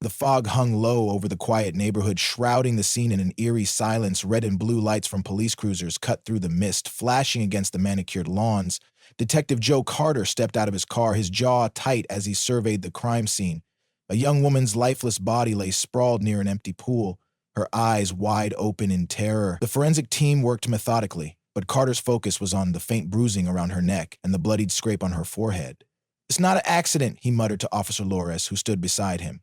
The fog hung low over the quiet neighborhood, shrouding the scene in an eerie silence. Red and blue lights from police cruisers cut through the mist, flashing against the manicured lawns. Detective Joe Carter stepped out of his car, his jaw tight as he surveyed the crime scene. A young woman's lifeless body lay sprawled near an empty pool, her eyes wide open in terror. The forensic team worked methodically, but Carter's focus was on the faint bruising around her neck and the bloodied scrape on her forehead. "It's not an accident," he muttered to Officer Lores, who stood beside him.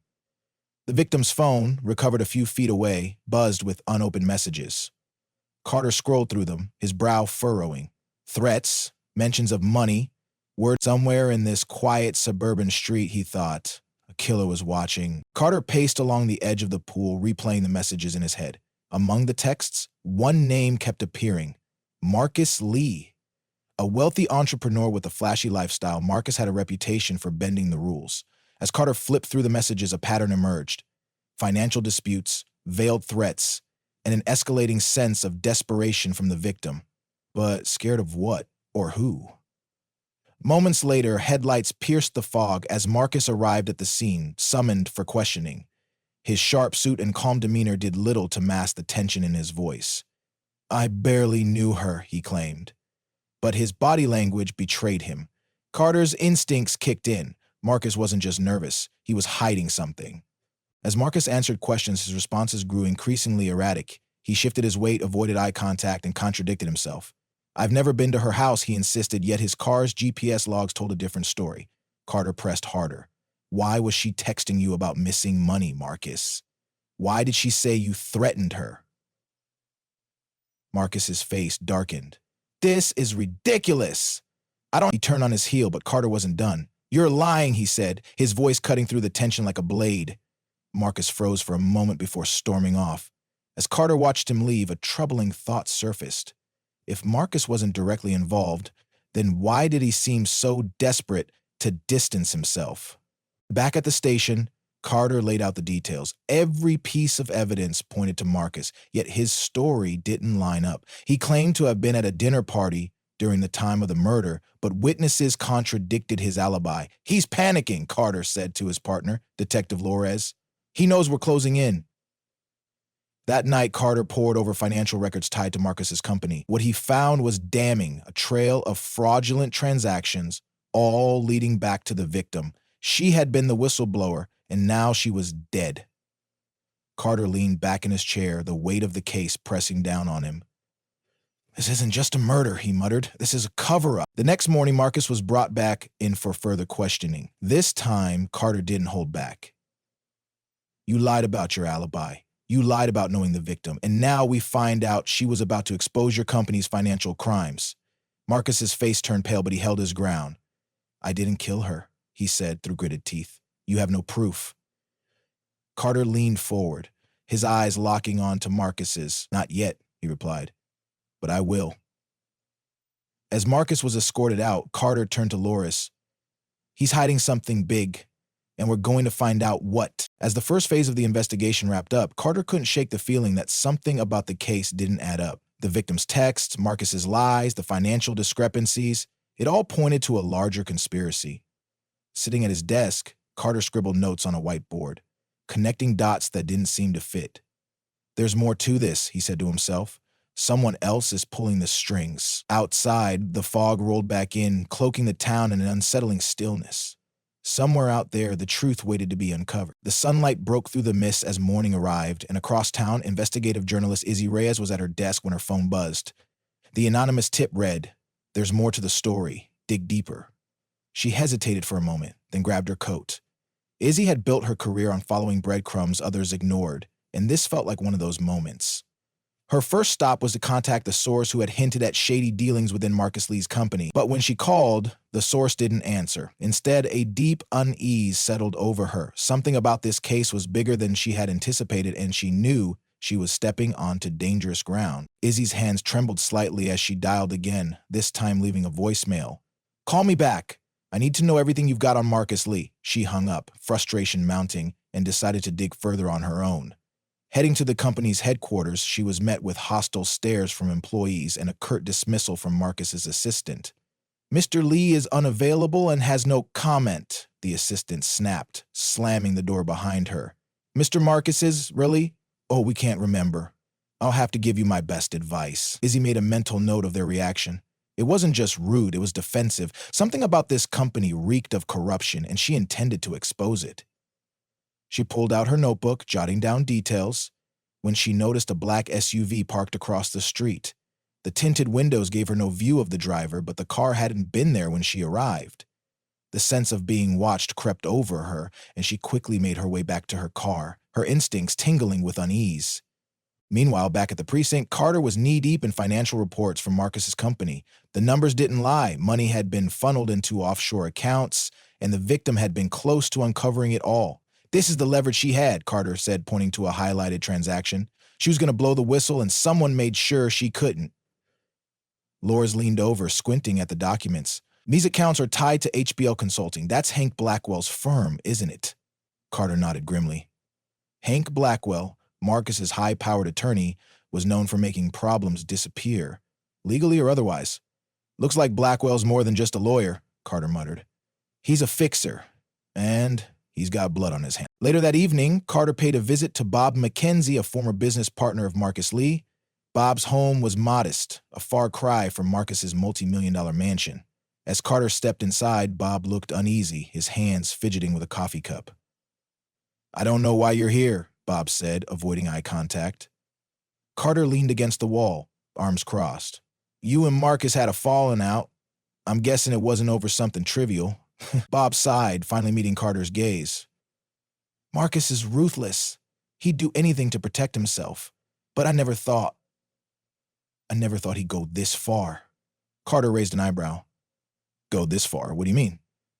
The victim's phone, recovered a few feet away, buzzed with unopened messages. Carter scrolled through them, his brow furrowing. Threats, mentions of money, word somewhere in this quiet suburban street, he thought. A killer was watching. Carter paced along the edge of the pool, replaying the messages in his head. Among the texts, one name kept appearing: Marcus Lee. A wealthy entrepreneur with a flashy lifestyle, Marcus had a reputation for bending the rules. As Carter flipped through the messages, a pattern emerged: financial disputes, veiled threats, and an escalating sense of desperation from the victim. But scared of what or who? Moments later, headlights pierced the fog as Marcus arrived at the scene, summoned for questioning. His sharp suit and calm demeanor did little to mask the tension in his voice. "I barely knew her," he claimed. But his body language betrayed him. Carter's instincts kicked in. Marcus wasn't just nervous, he was hiding something. As Marcus answered questions, his responses grew increasingly erratic. He shifted his weight, avoided eye contact, and contradicted himself. "I've never been to her house," he insisted, yet his car's GPS logs told a different story. Carter pressed harder. "Why was she texting you about missing money, Marcus? Why did she say you threatened her?" Marcus's face darkened. "This is ridiculous. I don't..." He turned on his heel, but Carter wasn't done. "You're lying," he said, his voice cutting through the tension like a blade. Marcus froze for a moment before storming off. As Carter watched him leave, a troubling thought surfaced. If Marcus wasn't directly involved, then why did he seem so desperate to distance himself? Back at the station, Carter laid out the details. Every piece of evidence pointed to Marcus, yet his story didn't line up. He claimed to have been at a dinner party during the time of the murder, but witnesses contradicted his alibi. "He's panicking," Carter said to his partner, Detective Lores. "He knows we're closing in." That night, Carter pored over financial records tied to Marcus's company. What he found was damning: a trail of fraudulent transactions, all leading back to the victim. She had been the whistleblower, and now she was dead. Carter leaned back in his chair, the weight of the case pressing down on him. "This isn't just a murder," he muttered. "This is a cover-up." The next morning, Marcus was brought back in for further questioning. This time, Carter didn't hold back. "You lied about your alibi. You lied about knowing the victim, and now we find out she was about to expose your company's financial crimes." Marcus's face turned pale, but he held his ground. "I didn't kill her," he said through gritted teeth. "You have no proof." Carter leaned forward, his eyes locking on to Marcus's. "Not yet," he replied, "but I will." As Marcus was escorted out, Carter turned to Lores. "He's hiding something big, and we're going to find out what." As the first phase of the investigation wrapped up, Carter couldn't shake the feeling that something about the case didn't add up. The victim's texts, Marcus's lies, the financial discrepancies, it all pointed to a larger conspiracy. Sitting at his desk, Carter scribbled notes on a whiteboard, connecting dots that didn't seem to fit. "There's more to this," he said to himself. "Someone else is pulling the strings." Outside, the fog rolled back in, cloaking the town in an unsettling stillness. Somewhere out there, the truth waited to be uncovered. The sunlight broke through the mist as morning arrived, and across town, investigative journalist Izzy Reyes was at her desk when her phone buzzed. The anonymous tip read, "There's more to the story. Dig deeper." She hesitated for a moment, then grabbed her coat. Izzy had built her career on following breadcrumbs others ignored, and this felt like one of those moments. Her first stop was to contact the source who had hinted at shady dealings within Marcus Lee's company. But when she called, the source didn't answer. Instead, a deep unease settled over her. Something about this case was bigger than she had anticipated, and she knew she was stepping onto dangerous ground. Izzy's hands trembled slightly as she dialed again, this time leaving a voicemail. "Call me back. I need to know everything you've got on Marcus Lee." She hung up, frustration mounting, and decided to dig further on her own. Heading to the company's headquarters, she was met with hostile stares from employees and a curt dismissal from Marcus's assistant. "Mr. Lee is unavailable and has no comment," the assistant snapped, slamming the door behind her. Mr. Marcus's, really? Oh, we can't remember. I'll have to give you my best advice. Izzy made a mental note of their reaction. It wasn't just rude, it was defensive. Something about this company reeked of corruption, and she intended to expose it. She pulled out her notebook, jotting down details, when she noticed a black SUV parked across the street. The tinted windows gave her no view of the driver, but the car hadn't been there when she arrived. The sense of being watched crept over her, and she quickly made her way back to her car, her instincts tingling with unease. Meanwhile, back at the precinct, Carter was knee-deep in financial reports from Marcus's company. The numbers didn't lie. Money had been funneled into offshore accounts, and the victim had been close to uncovering it all. This is the leverage she had, Carter said, pointing to a highlighted transaction. She was going to blow the whistle, and someone made sure she couldn't. Lors leaned over, squinting at the documents. These accounts are tied to HBL Consulting. That's Hank Blackwell's firm, isn't it? Carter nodded grimly. Hank Blackwell, Marcus's high-powered attorney, was known for making problems disappear, legally or otherwise. Looks like Blackwell's more than just a lawyer, Carter muttered. He's a fixer, and he's got blood on his hands. Later that evening, Carter paid a visit to Bob McKenzie, a former business partner of Marcus Lee. Bob's home was modest, a far cry from Marcus's multi-million-dollar mansion. As Carter stepped inside, Bob looked uneasy, his hands fidgeting with a coffee cup. I don't know why you're here, Bob said, avoiding eye contact. Carter leaned against the wall, arms crossed. You and Marcus had a falling out. I'm guessing it wasn't over something trivial. Bob sighed, finally meeting Carter's gaze. Marcus is ruthless. He'd do anything to protect himself. But I never thought he'd go this far. Carter raised an eyebrow. Go this far? What do you mean?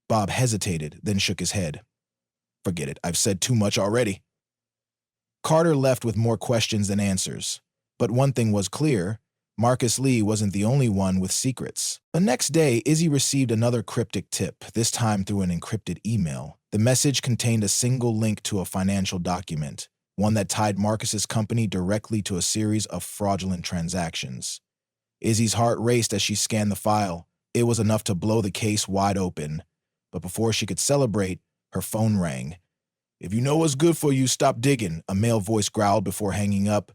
Bob hesitated, then shook his head. Forget it. I've said too much already. Carter left with more questions than answers. But one thing was clear. Marcus Lee wasn't the only one with secrets. The next day, Izzy received another cryptic tip, this time through an encrypted email. The message contained a single link to a financial document, one that tied Marcus's company directly to a series of fraudulent transactions. Izzy's heart raced as she scanned the file. It was enough to blow the case wide open. But before she could celebrate, her phone rang. If you know what's good for you, stop digging, a male voice growled before hanging up.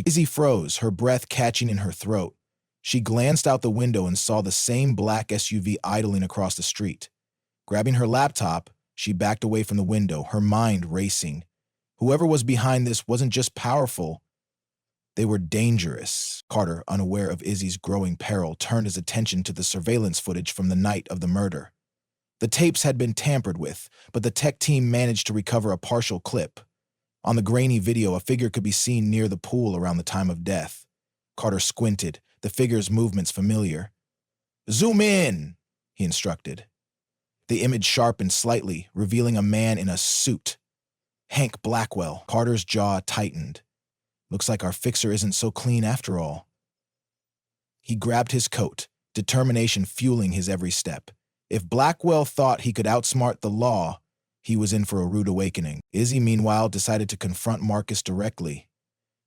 Izzy froze, her breath catching in her throat. She glanced out the window and saw the same black SUV idling across the street. Grabbing her laptop, she backed away from the window, her mind racing. Whoever was behind this wasn't just powerful. They were dangerous. Carter, unaware of Izzy's growing peril, turned his attention to the surveillance footage from the night of the murder. The tapes had been tampered with, but the tech team managed to recover a partial clip. On the grainy video, a figure could be seen near the pool around the time of death. Carter squinted, the figure's movements familiar. Zoom in, he instructed. The image sharpened slightly, revealing a man in a suit. Hank Blackwell. Carter's jaw tightened. Looks like our fixer isn't so clean after all. He grabbed his coat, determination fueling his every step. If Blackwell thought he could outsmart the law, he was in for a rude awakening. Izzy, meanwhile, decided to confront Marcus directly.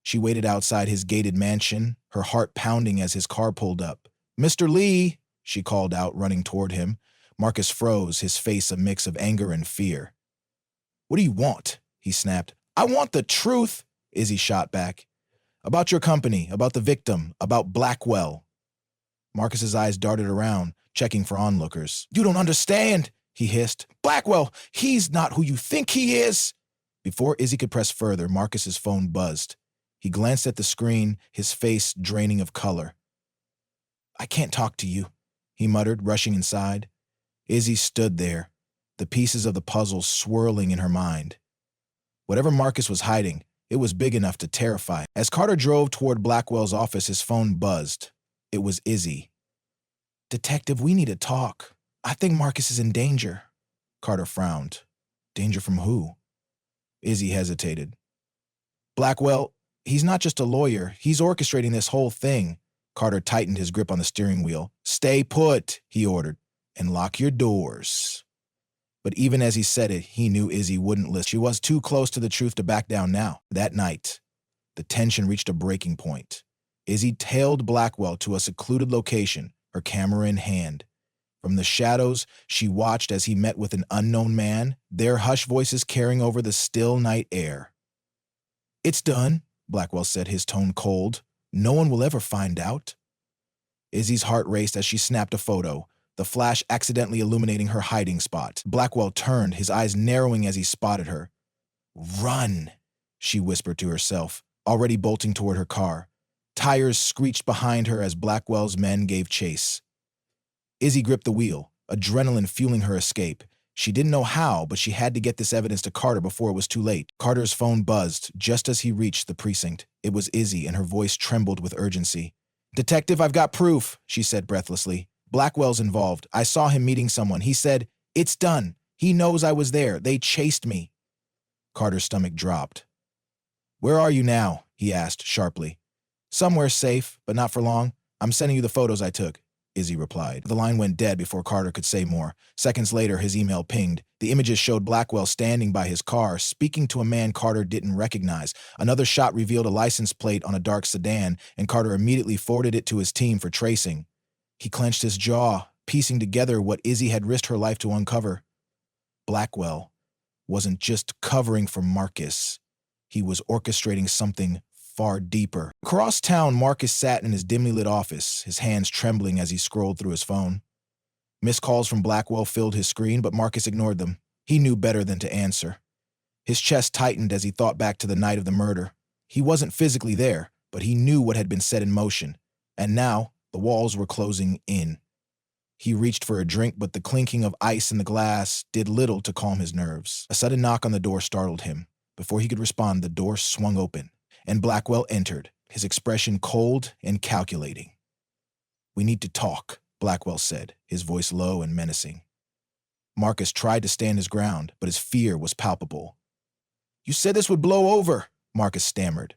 She waited outside his gated mansion, her heart pounding as his car pulled up. Mr. Lee, she called out, running toward him. Marcus froze, his face a mix of anger and fear. What do you want? He snapped. I want the truth, Izzy shot back. About your company, about the victim, about Blackwell. Marcus's eyes darted around, checking for onlookers. You don't understand, he hissed. Blackwell, he's not who you think he is. Before Izzy could press further, Marcus's phone buzzed. He glanced at the screen, his face draining of color. I can't talk to you, he muttered, rushing inside. Izzy stood there, the pieces of the puzzle swirling in her mind. Whatever Marcus was hiding, it was big enough to terrify. As Carter drove toward Blackwell's office, his phone buzzed. It was Izzy. Detective, we need to talk. I think Marcus is in danger. Carter frowned. Danger from who? Izzy hesitated. Blackwell, he's not just a lawyer. He's orchestrating this whole thing. Carter tightened his grip on the steering wheel. Stay put, he ordered, and lock your doors. But even as he said it, he knew Izzy wouldn't listen. She was too close to the truth to back down now. That night, the tension reached a breaking point. Izzy tailed Blackwell to a secluded location, her camera in hand. From the shadows, she watched as he met with an unknown man, their hushed voices carrying over the still night air. "It's done," Blackwell said, his tone cold. "No one will ever find out." Izzy's heart raced as she snapped a photo, the flash accidentally illuminating her hiding spot. Blackwell turned, his eyes narrowing as he spotted her. "Run," she whispered to herself, already bolting toward her car. Tires screeched behind her as Blackwell's men gave chase. Izzy gripped the wheel, adrenaline fueling her escape. She didn't know how, but she had to get this evidence to Carter before it was too late. Carter's phone buzzed just as he reached the precinct. It was Izzy, and her voice trembled with urgency. "Detective, I've got proof," she said breathlessly. "Blackwell's involved. I saw him meeting someone. He said, 'It's done. He knows I was there. They chased me.'" Carter's stomach dropped. "Where are you now?" he asked sharply. "Somewhere safe, but not for long. I'm sending you the photos I took," Izzy replied. The line went dead before Carter could say more. Seconds later, his email pinged. The images showed Blackwell standing by his car, speaking to a man Carter didn't recognize. Another shot revealed a license plate on a dark sedan, and Carter immediately forwarded it to his team for tracing. He clenched his jaw, piecing together what Izzy had risked her life to uncover. Blackwell wasn't just covering for Marcus. He was orchestrating something far deeper. Across town, Marcus sat in his dimly lit office, his hands trembling as he scrolled through his phone. Missed calls from Blackwell filled his screen, but Marcus ignored them. He knew better than to answer. His chest tightened as he thought back to the night of the murder. He wasn't physically there, but he knew what had been set in motion. And now, the walls were closing in. He reached for a drink, but the clinking of ice in the glass did little to calm his nerves. A sudden knock on the door startled him. Before he could respond, the door swung open, and Blackwell entered, his expression cold and calculating. "We need to talk," Blackwell said, his voice low and menacing. Marcus tried to stand his ground, but his fear was palpable. "You said this would blow over," Marcus stammered.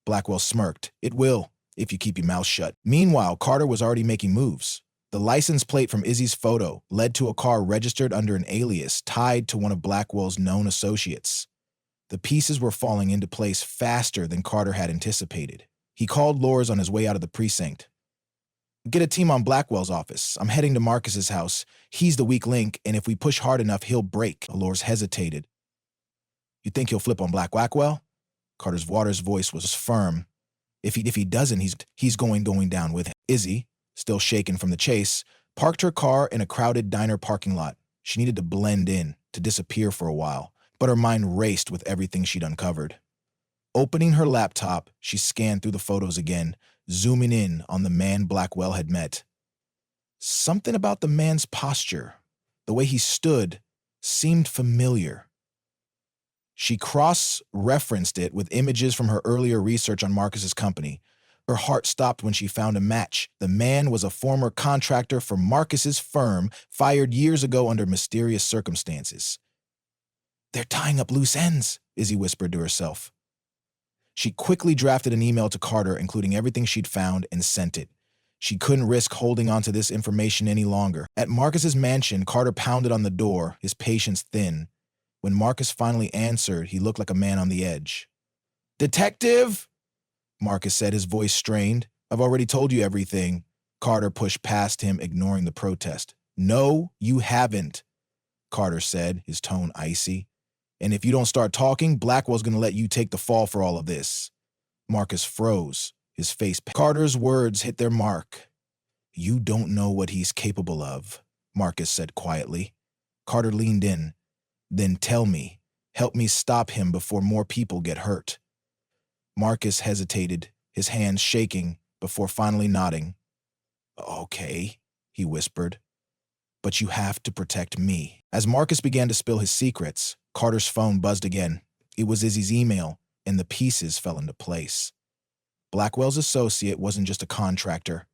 Blackwell smirked. "It will, if you keep your mouth shut." Meanwhile, Carter was already making moves. The license plate from Izzy's photo led to a car registered under an alias tied to one of Blackwell's known associates. The pieces were falling into place faster than Carter had anticipated. He called Lors on his way out of the precinct. "Get a team on Blackwell's office. I'm heading to Marcus's house. He's the weak link, and if we push hard enough, he'll break." Lors hesitated. "You think he'll flip on Blackwell?" Carter's voice was firm. If he doesn't, he's going down with him." Izzy, still shaken from the chase, parked her car in a crowded diner parking lot. She needed to blend in, to disappear for a while, but her mind raced with everything she'd uncovered. Opening her laptop, she scanned through the photos again, zooming in on the man Blackwell had met. Something about the man's posture, the way he stood, seemed familiar. She cross-referenced it with images from her earlier research on Marcus's company. Her heart stopped when she found a match. The man was a former contractor for Marcus's firm, fired years ago under mysterious circumstances. "They're tying up loose ends," Izzy whispered to herself. She quickly drafted an email to Carter, including everything she'd found, and sent it. She couldn't risk holding on to this information any longer. At Marcus's mansion, Carter pounded on the door, his patience thin. When Marcus finally answered, he looked like a man on the edge. "Detective?" Marcus said, his voice strained. "I've already told you everything." Carter pushed past him, ignoring the protest. "No, you haven't," Carter said, his tone icy. "And if you don't start talking, Blackwell's going to let you take the fall for all of this." Marcus froze, his face. Carter's words hit their mark. "You don't know what he's capable of," Marcus said quietly. Carter leaned in. "Then tell me. Help me stop him before more people get hurt." Marcus hesitated, his hands shaking, before finally nodding. "Okay," he whispered. "But you have to protect me." As Marcus began to spill his secrets, Carter's phone buzzed again. It was Izzy's email, and the pieces fell into place. Blackwell's associate wasn't just a contractor.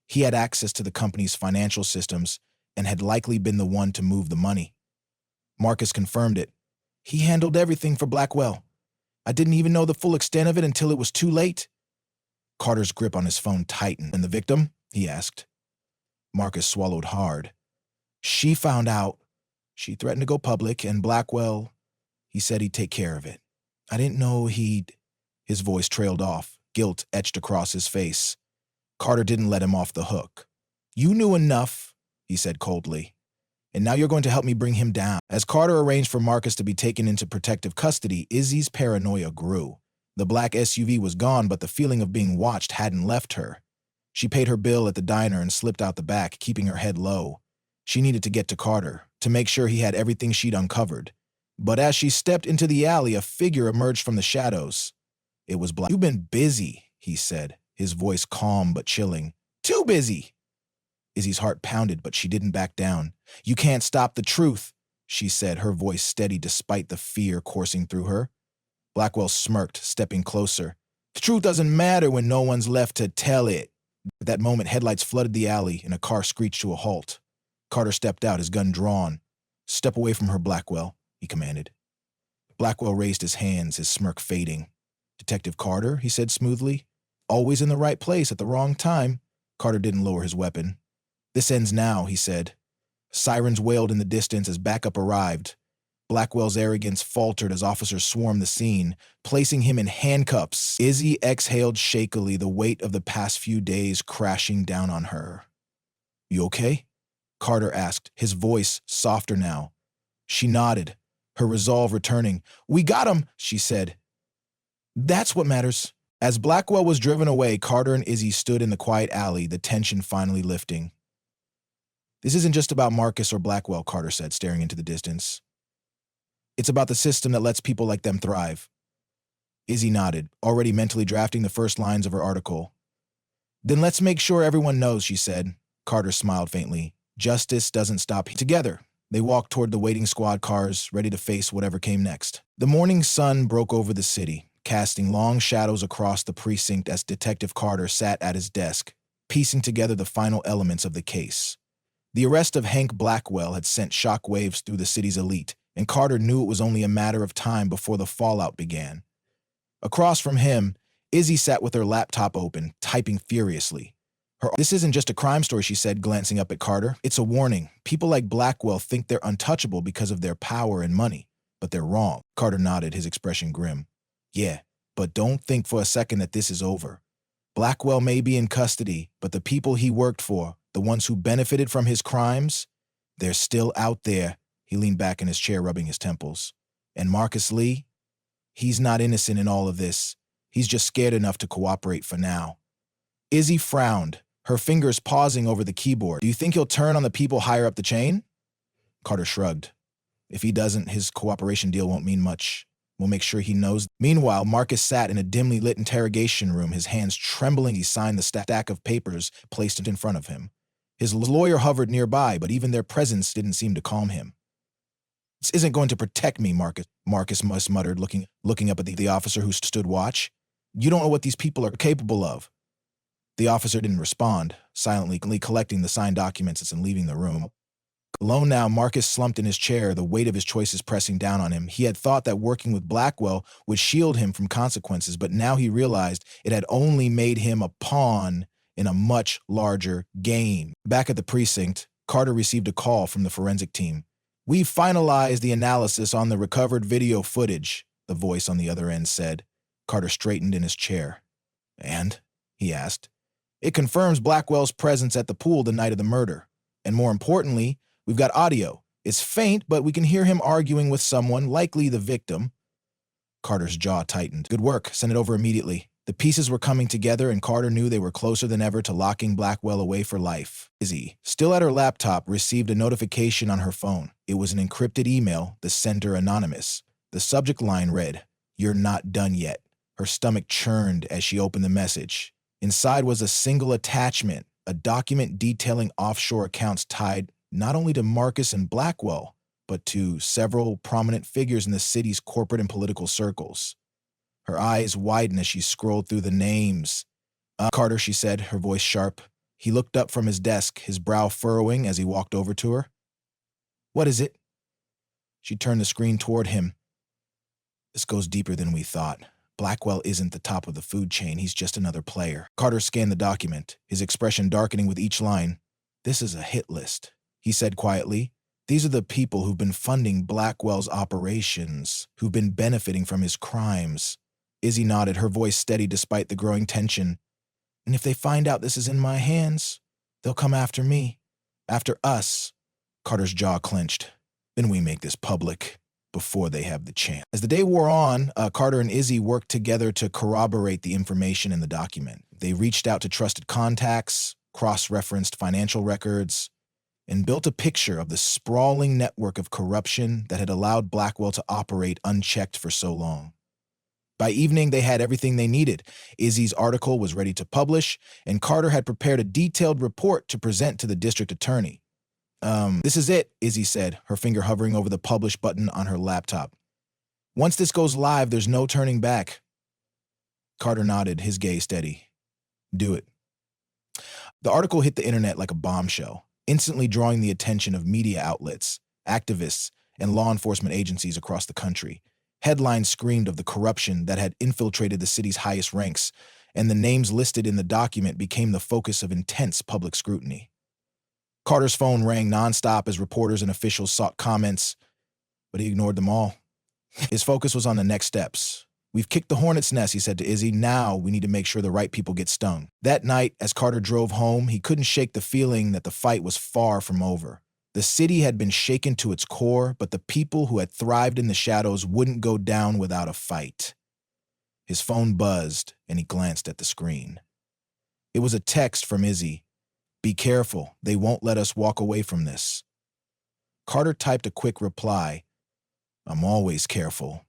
He had access to the company's financial systems and had likely been the one to move the money. Marcus confirmed it. "He handled everything for Blackwell. I didn't even know the full extent of it until it was too late." Carter's grip on his phone tightened. "And the victim?" he asked. Marcus swallowed hard. "She found out. She threatened to go public, and Blackwell, he said he'd take care of it. I didn't know he'd—" His voice trailed off, guilt etched across his face. Carter didn't let him off the hook. "You knew enough. he said coldly. And now you're going to help me bring him down. As Carter arranged for Marcus to be taken into protective custody, Izzy's paranoia grew. The black SUV was gone, but the feeling of being watched hadn't left her. She paid her bill at the diner and slipped out the back, keeping her head low. She needed to get to Carter, to make sure he had everything she'd uncovered. But as she stepped into the alley, a figure emerged from the shadows. It was Black. "You've been busy," he said, his voice calm but chilling. "Too busy." Izzy's heart pounded, but she didn't back down. "You can't stop the truth," she said, her voice steady despite the fear coursing through her. Blackwell smirked, stepping closer. "The truth doesn't matter when no one's left to tell it." At that moment, headlights flooded the alley and a car screeched to a halt. Carter stepped out, his gun drawn. "Step away from her, Blackwell," he commanded. Blackwell raised his hands, his smirk fading. "Detective Carter," he said smoothly. "Always in the right place at the wrong time." Carter didn't lower his weapon. "This ends now," he said. Sirens wailed in the distance as backup arrived. Blackwell's arrogance faltered as officers swarmed the scene, placing him in handcuffs. Izzy exhaled shakily, the weight of the past few days crashing down on her. "You okay?" Carter asked, his voice softer now. She nodded, her resolve returning. "We got him," she said. "That's what matters." As Blackwell was driven away, Carter and Izzy stood in the quiet alley, the tension finally lifting. "This isn't just about Marcus or Blackwell," Carter said, staring into the distance. "It's about the system that lets people like them thrive." Izzy nodded, already mentally drafting the first lines of her article. "Then let's make sure everyone knows," she said. Carter smiled faintly. "Justice doesn't stop here." Together, they walked toward the waiting squad cars, ready to face whatever came next. The morning sun broke over the city, casting long shadows across the precinct as Detective Carter sat at his desk, piecing together the final elements of the case. The arrest of Hank Blackwell had sent shockwaves through the city's elite, and Carter knew it was only a matter of time before the fallout began. Across from him, Izzy sat with her laptop open, typing furiously. "This isn't just a crime story," she said, glancing up at Carter. "It's a warning. People like Blackwell think they're untouchable because of their power and money, but they're wrong." Carter nodded, his expression grim. "Yeah, but don't think for a second that this is over. Blackwell may be in custody, but the people he worked for, the ones who benefited from his crimes, they're still out there." He leaned back in his chair, rubbing his temples. "And Marcus Lee? He's not innocent in all of this. He's just scared enough to cooperate for now." Izzy frowned, her fingers pausing over the keyboard. "Do you think he'll turn on the people higher up the chain?" Carter shrugged. "If he doesn't, his cooperation deal won't mean much. We'll make sure he knows." Meanwhile, Marcus sat in a dimly lit interrogation room, his hands trembling. He signed the stack of papers placed in front of him. His lawyer hovered nearby, but even their presence didn't seem to calm him. "This isn't going to protect me, Marcus muttered, looking up at the officer who stood watch. "You don't know what these people are capable of." The officer didn't respond, silently collecting the signed documents and leaving the room. Alone now, Marcus slumped in his chair, the weight of his choices pressing down on him. He had thought that working with Blackwell would shield him from consequences, but now he realized it had only made him a pawn in a much larger game. Back at the precinct, Carter received a call from the forensic team. "We've finalized the analysis on the recovered video footage," the voice on the other end said. Carter straightened in his chair. "And?" he asked. "It confirms Blackwell's presence at the pool the night of the murder. And more importantly, we've got audio. It's faint, but we can hear him arguing with someone, likely the victim." Carter's jaw tightened. "Good work. Send it over immediately." The pieces were coming together, and Carter knew they were closer than ever to locking Blackwell away for life. Izzy, still at her laptop, received a notification on her phone. It was an encrypted email, the sender anonymous. The subject line read, "You're not done yet." Her stomach churned as she opened the message. Inside was a single attachment, a document detailing offshore accounts tied not only to Marcus and Blackwell, but to several prominent figures in the city's corporate and political circles. Her eyes widened as she scrolled through the names. "Carter," she said, her voice sharp. He looked up from his desk, his brow furrowing as he walked over to her. "What is it?" She turned the screen toward him. "This goes deeper than we thought. Blackwell isn't the top of the food chain, he's just another player." Carter scanned the document, his expression darkening with each line. "This is a hit list," he said quietly. "These are the people who've been funding Blackwell's operations, who've been benefiting from his crimes." Izzy nodded, her voice steady despite the growing tension. "And if they find out this is in my hands, they'll come after me. After us, Carter's jaw clenched. Then we make this public before they have the chance. As the day wore on, Carter and Izzy worked together to corroborate the information in the document. They reached out to trusted contacts, cross-referenced financial records, and built a picture of the sprawling network of corruption that had allowed Blackwell to operate unchecked for so long. By evening, they had everything they needed. Izzy's article was ready to publish, and Carter had prepared a detailed report to present to the district attorney. This is it, Izzy said, her finger hovering over the publish button on her laptop. Once this goes live, there's no turning back. Carter nodded, his gaze steady. Do it. The article hit the internet like a bombshell, instantly drawing the attention of media outlets, activists, and law enforcement agencies across the country. Headlines screamed of the corruption that had infiltrated the city's highest ranks, and the names listed in the document became the focus of intense public scrutiny. Carter's phone rang nonstop as reporters and officials sought comments, but he ignored them all. His focus was on the next steps. We've kicked the hornet's nest, he said to Izzy. Now we need to make sure the right people get stung. That night, as Carter drove home, he couldn't shake the feeling that the fight was far from over. The city had been shaken to its core, but the people who had thrived in the shadows wouldn't go down without a fight. His phone buzzed, and he glanced at the screen. It was a text from Izzy. Be careful, they won't let us walk away from this. Carter typed a quick reply. I'm always careful.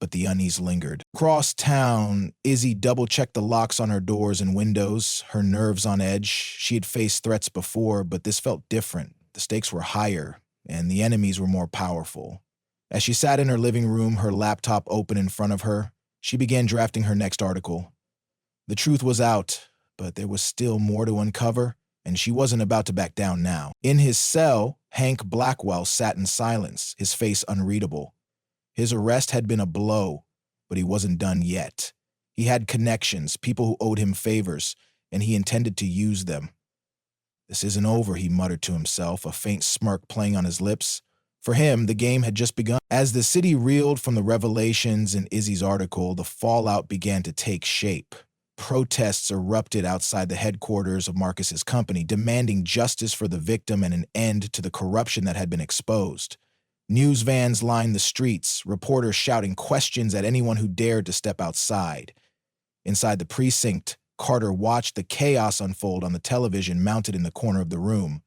But the unease lingered. Across town, Izzy double-checked the locks on her doors and windows, her nerves on edge. She had faced threats before, but this felt different. The stakes were higher, and the enemies were more powerful. As she sat in her living room, her laptop open in front of her, she began drafting her next article. The truth was out, but there was still more to uncover, and she wasn't about to back down now. In his cell, Hank Blackwell sat in silence, his face unreadable. His arrest had been a blow, but he wasn't done yet. He had connections, people who owed him favors, and he intended to use them. This isn't over, he muttered to himself, a faint smirk playing on his lips. For him, the game had just begun. As the city reeled from the revelations in Izzy's article, the fallout began to take shape. Protests erupted outside the headquarters of Marcus's company, demanding justice for the victim and an end to the corruption that had been exposed. News vans lined the streets, reporters shouting questions at anyone who dared to step outside. Inside the precinct, Carter watched the chaos unfold on the television mounted in the corner of the room.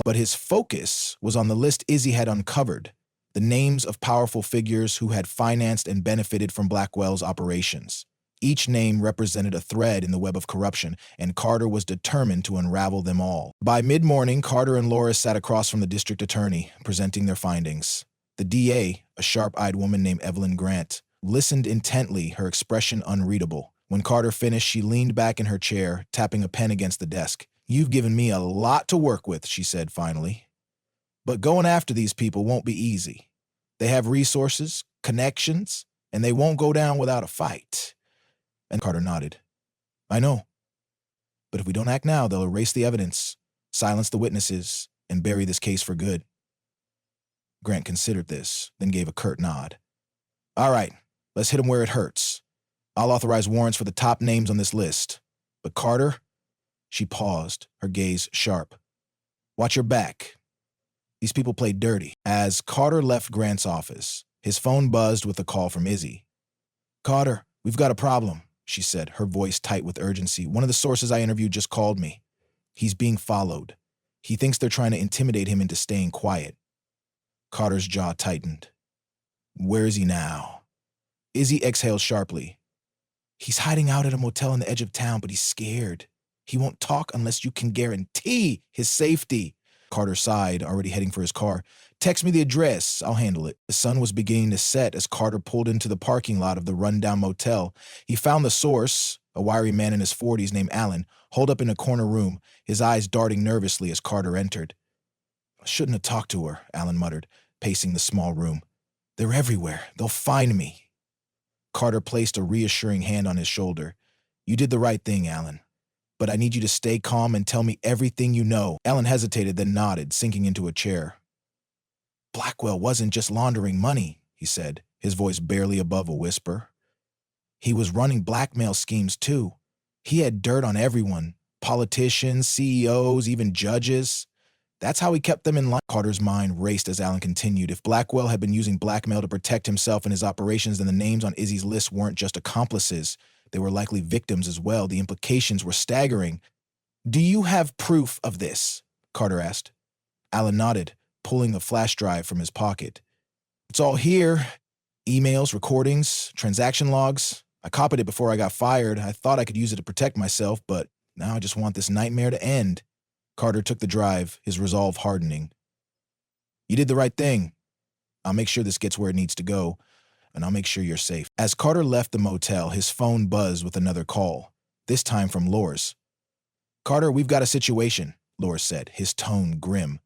But his focus was on the list Izzy had uncovered, the names of powerful figures who had financed and benefited from Blackwell's operations. Each name represented a thread in the web of corruption, and Carter was determined to unravel them all. By mid-morning, Carter and Laura sat across from the district attorney, presenting their findings. The DA, a sharp-eyed woman named Evelyn Grant, listened intently, her expression unreadable. When Carter finished, she leaned back in her chair, tapping a pen against the desk. You've given me a lot to work with, she said finally. But going after these people won't be easy. They have resources, connections, and they won't go down without a fight. And Carter nodded. I know. But if we don't act now, they'll erase the evidence, silence the witnesses, and bury this case for good. Grant considered this, then gave a curt nod. All right, let's hit them where it hurts. I'll authorize warrants for the top names on this list. But Carter? She paused, her gaze sharp. Watch your back. These people play dirty. As Carter left Grant's office, his phone buzzed with a call from Izzy. Carter, we've got a problem, she said, her voice tight with urgency. One of the sources I interviewed just called me. He's being followed. He thinks they're trying to intimidate him into staying quiet. Carter's jaw tightened. Where is he now? Izzy exhaled sharply. He's hiding out at a motel on the edge of town, but he's scared. He won't talk unless you can guarantee his safety. Carter sighed, already heading for his car. Text me the address. I'll handle it. The sun was beginning to set as Carter pulled into the parking lot of the rundown motel. He found the source, a wiry man in his 40s named Alan, holed up in a corner room, his eyes darting nervously as Carter entered. I shouldn't have talked to her, Alan muttered, pacing the small room. They're everywhere. They'll find me. Carter placed a reassuring hand on his shoulder. You did the right thing, Alan. But I need you to stay calm and tell me everything you know. Alan hesitated, then nodded, sinking into a chair. Blackwell wasn't just laundering money, he said, his voice barely above a whisper. He was running blackmail schemes, too. He had dirt on everyone, politicians, CEOs, even judges. That's how he kept them in line. Carter's mind raced as Alan continued. If Blackwell had been using blackmail to protect himself and his operations, then the names on Izzy's list weren't just accomplices. They were likely victims as well. The implications were staggering. Do you have proof of this? Carter asked. Alan nodded, pulling a flash drive from his pocket. It's all here. Emails, recordings, transaction logs. I copied it before I got fired. I thought I could use it to protect myself, but now I just want this nightmare to end. Carter took the drive, his resolve hardening. You did the right thing. I'll make sure this gets where it needs to go, and I'll make sure you're safe. As Carter left the motel, his phone buzzed with another call, this time from Loris. Carter, we've got a situation, Loris said, his tone grim.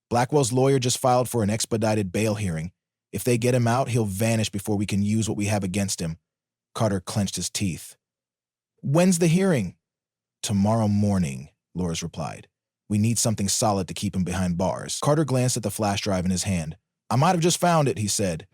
Blackwell's lawyer just filed for an expedited bail hearing. If they get him out, he'll vanish before we can use what we have against him. Carter clenched his teeth. When's the hearing? Tomorrow morning, Loris replied. We need something solid to keep him behind bars. Carter glanced at the flash drive in his hand. I might have just found it, he said.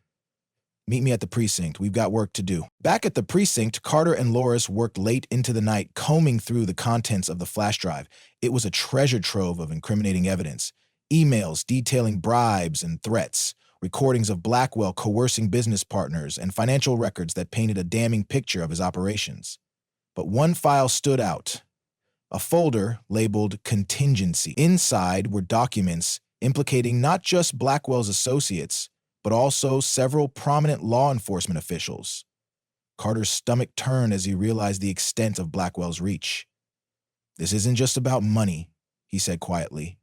Meet me at the precinct. We've got work to do. Back at the precinct, Carter and Loris worked late into the night, combing through the contents of the flash drive. It was a treasure trove of incriminating evidence. Emails detailing bribes and threats, recordings of Blackwell coercing business partners, and financial records that painted a damning picture of his operations. But one file stood out. A folder labeled Contingency. Inside were documents implicating not just Blackwell's associates, but also several prominent law enforcement officials. Carter's stomach turned as he realized the extent of Blackwell's reach. This isn't just about money, he said quietly.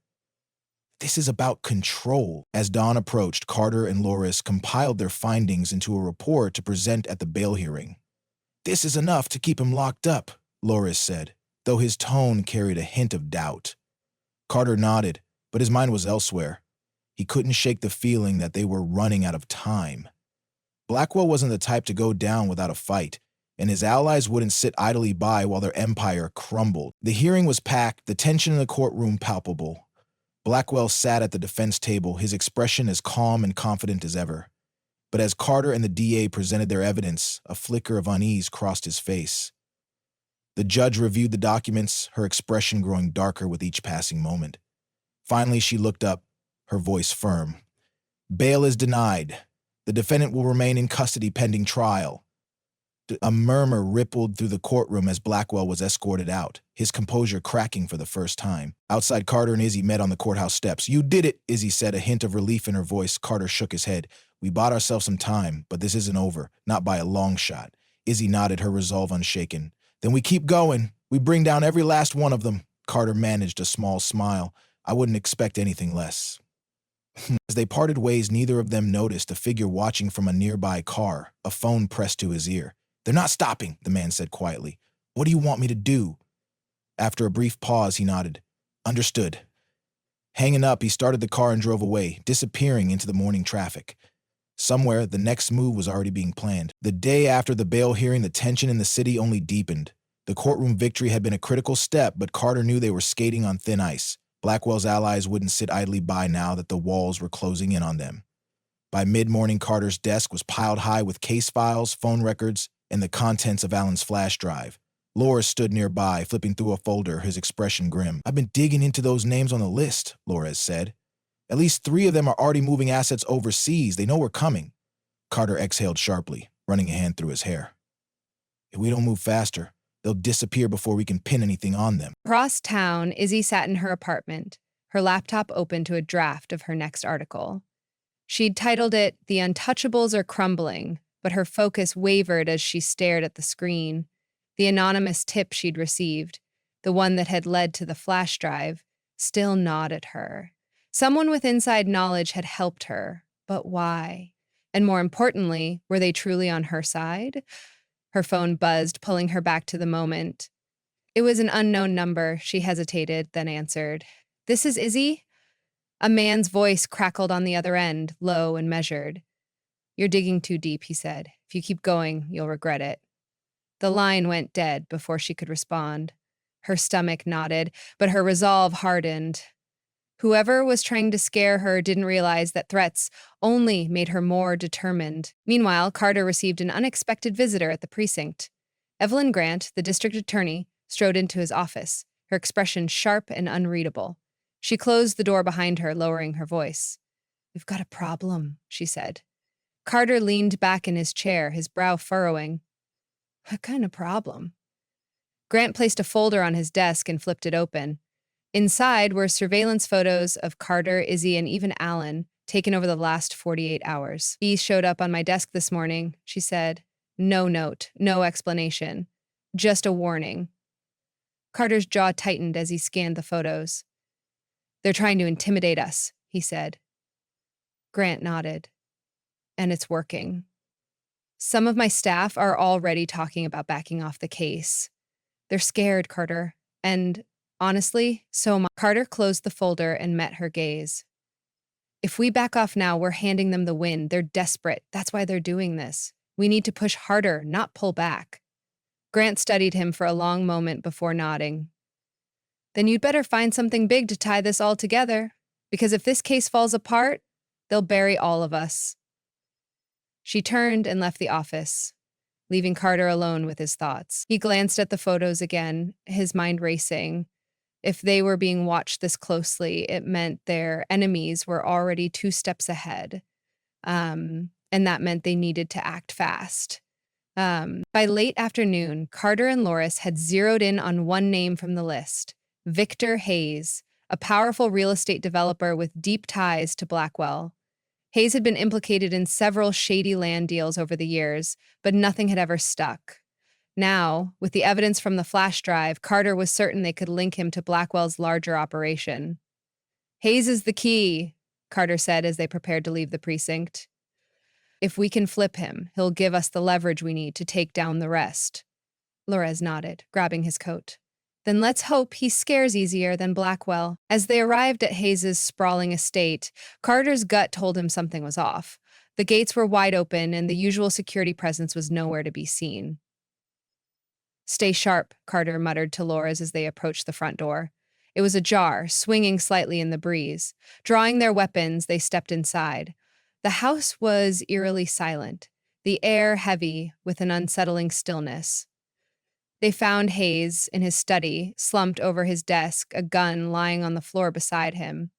This is about control. As dawn approached, Carter and Loris compiled their findings into a report to present at the bail hearing. This is enough to keep him locked up, Loris said, though his tone carried a hint of doubt. Carter nodded, but his mind was elsewhere. He couldn't shake the feeling that they were running out of time. Blackwell wasn't the type to go down without a fight, and his allies wouldn't sit idly by while their empire crumbled. The hearing was packed, the tension in the courtroom palpable. Blackwell sat at the defense table, his expression as calm and confident as ever. But as Carter and the DA presented their evidence, a flicker of unease crossed his face. The judge reviewed the documents, her expression growing darker with each passing moment. Finally, she looked up, her voice firm. Bail is denied. The defendant will remain in custody pending trial. A murmur rippled through the courtroom as Blackwell was escorted out, his composure cracking for the first time. Outside, Carter and Izzy met on the courthouse steps. You did it, Izzy said, a hint of relief in her voice. Carter shook his head. We bought ourselves some time, but this isn't over, not by a long shot. Izzy nodded, her resolve unshaken. Then we keep going. We bring down every last one of them. Carter managed a small smile. I wouldn't expect anything less. As they parted ways, neither of them noticed a figure watching from a nearby car, a phone pressed to his ear. They're not stopping, the man said quietly. What do you want me to do? After a brief pause, he nodded. Understood. Hanging up, he started the car and drove away, disappearing into the morning traffic. Somewhere, the next move was already being planned. The day after the bail hearing, the tension in the city only deepened. The courtroom victory had been a critical step, but Carter knew they were skating on thin ice. Blackwell's allies wouldn't sit idly by now that the walls were closing in on them. By mid-morning, Carter's desk was piled high with case files, phone records, and the contents of Alan's flash drive. Loris stood nearby, flipping through a folder, his expression grim. I've been digging into those names on the list, Loris said. At least 3 of them are already moving assets overseas. They know we're coming. Carter exhaled sharply, running a hand through his hair. If we don't move faster, they'll disappear before we can pin anything on them. Across town, Izzy sat in her apartment, her laptop open to a draft of her next article. She'd titled it, The Untouchables Are Crumbling, but her focus wavered as she stared at the screen. The anonymous tip she'd received, the one that had led to the flash drive, still gnawed at her. Someone with inside knowledge had helped her, but why? And more importantly, were they truly on her side? Her phone buzzed, pulling her back to the moment. It was an unknown number. She hesitated, then answered. This is Izzy? A man's voice crackled on the other end, low and measured. You're digging too deep, he said. If you keep going, you'll regret it. The line went dead before she could respond. Her stomach knotted, but her resolve hardened. Whoever was trying to scare her didn't realize that threats only made her more determined. Meanwhile, Carter received an unexpected visitor at the precinct. Evelyn Grant, the district attorney, strode into his office, her expression sharp and unreadable. She closed the door behind her, lowering her voice. "We've got a problem," she said. Carter leaned back in his chair, his brow furrowing. "What kind of problem?" Grant placed a folder on his desk and flipped it open. Inside were surveillance photos of Carter, Izzy, and even Alan, taken over the last 48 hours. "These showed up on my desk this morning," she said. No note, no explanation. Just a warning. Carter's jaw tightened as he scanned the photos. "They're trying to intimidate us," he said. Grant nodded. "And it's working. Some of my staff are already talking about backing off the case. They're scared, Carter. And honestly, so am I." Carter closed the folder and met her gaze. "If we back off now, we're handing them the win. They're desperate. That's why they're doing this. We need to push harder, not pull back." Grant studied him for a long moment before nodding. "Then you'd better find something big to tie this all together, because if this case falls apart, they'll bury all of us." She turned and left the office, leaving Carter alone with his thoughts. He glanced at the photos again, his mind racing. If they were being watched this closely, it meant their enemies were already 2 steps ahead. And that meant they needed to act fast. By late afternoon, Carter and Loris had zeroed in on one name from the list, Victor Hayes, a powerful real estate developer with deep ties to Blackwell. Hayes had been implicated in several shady land deals over the years, but nothing had ever stuck. Now, with the evidence from the flash drive, Carter was certain they could link him to Blackwell's larger operation. "Hayes is the key," Carter said as they prepared to leave the precinct. "If we can flip him, he'll give us the leverage we need to take down the rest." Loris nodded, grabbing his coat. "Then let's hope he scares easier than Blackwell." As they arrived at Hayes's sprawling estate, Carter's gut told him something was off. The gates were wide open, and the usual security presence was nowhere to be seen. "Stay sharp," Carter muttered to Loris as they approached the front door. It was ajar, swinging slightly in the breeze. Drawing their weapons, they stepped inside. The house was eerily silent, the air heavy with an unsettling stillness. They found Hayes in his study, slumped over his desk, a gun lying on the floor beside him.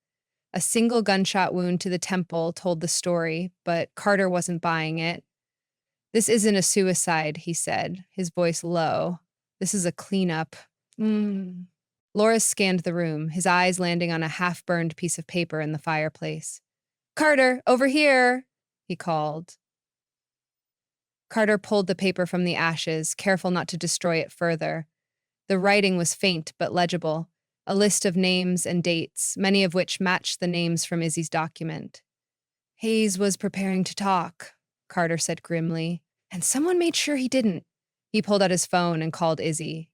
A single gunshot wound to the temple told the story, but Carter wasn't buying it. "This isn't a suicide," he said, his voice low. "This is a cleanup." Loris scanned the room, his eyes landing on a half-burned piece of paper in the fireplace. "Carter, over here," he called. Carter pulled the paper from the ashes, careful not to destroy it further. The writing was faint but legible, a list of names and dates, many of which matched the names from Izzy's document. "Hayes was preparing to talk," Carter said grimly, "and someone made sure he didn't." He pulled out his phone and called Izzy.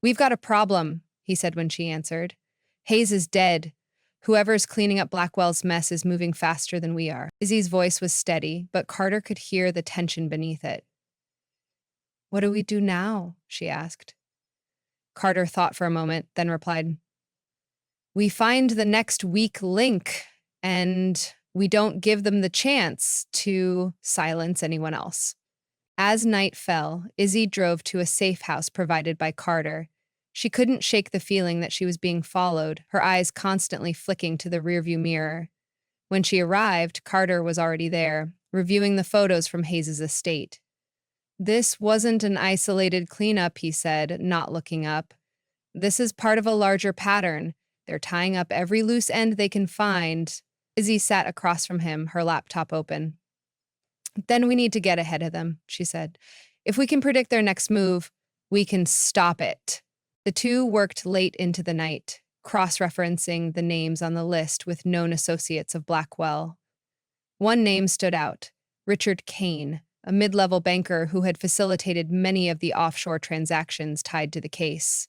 "We've got a problem," he said when she answered. "Hayes is dead. Whoever's cleaning up Blackwell's mess is moving faster than we are." Izzy's voice was steady, but Carter could hear the tension beneath it. "What do we do now?" she asked. Carter thought for a moment, then replied, "We find the next weak link, and we don't give them the chance to silence anyone else." As night fell, Izzy drove to a safe house provided by Carter. She couldn't shake the feeling that she was being followed, her eyes constantly flicking to the rearview mirror. When she arrived, Carter was already there, reviewing the photos from Hayes' estate. "This wasn't an isolated cleanup," he said, not looking up. "This is part of a larger pattern. They're tying up every loose end they can find." Izzy sat across from him, her laptop open. "Then we need to get ahead of them," she said. "If we can predict their next move, we can stop it." The two worked late into the night, cross-referencing the names on the list with known associates of Blackwell. One name stood out, Richard Kane, a mid-level banker who had facilitated many of the offshore transactions tied to the case.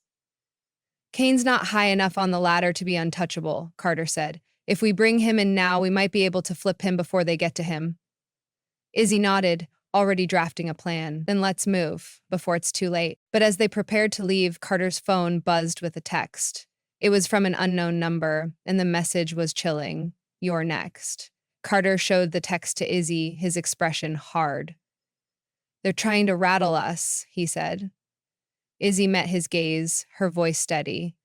"Kane's not high enough on the ladder to be untouchable," Carter said. "If we bring him in now, we might be able to flip him before they get to him." Izzy nodded, already drafting a plan. "Then let's move, before it's too late." But as they prepared to leave, Carter's phone buzzed with a text. It was from an unknown number, and the message was chilling. "You're next." Carter showed the text to Izzy, his expression hard. "They're trying to rattle us," he said. Izzy met his gaze, her voice steady.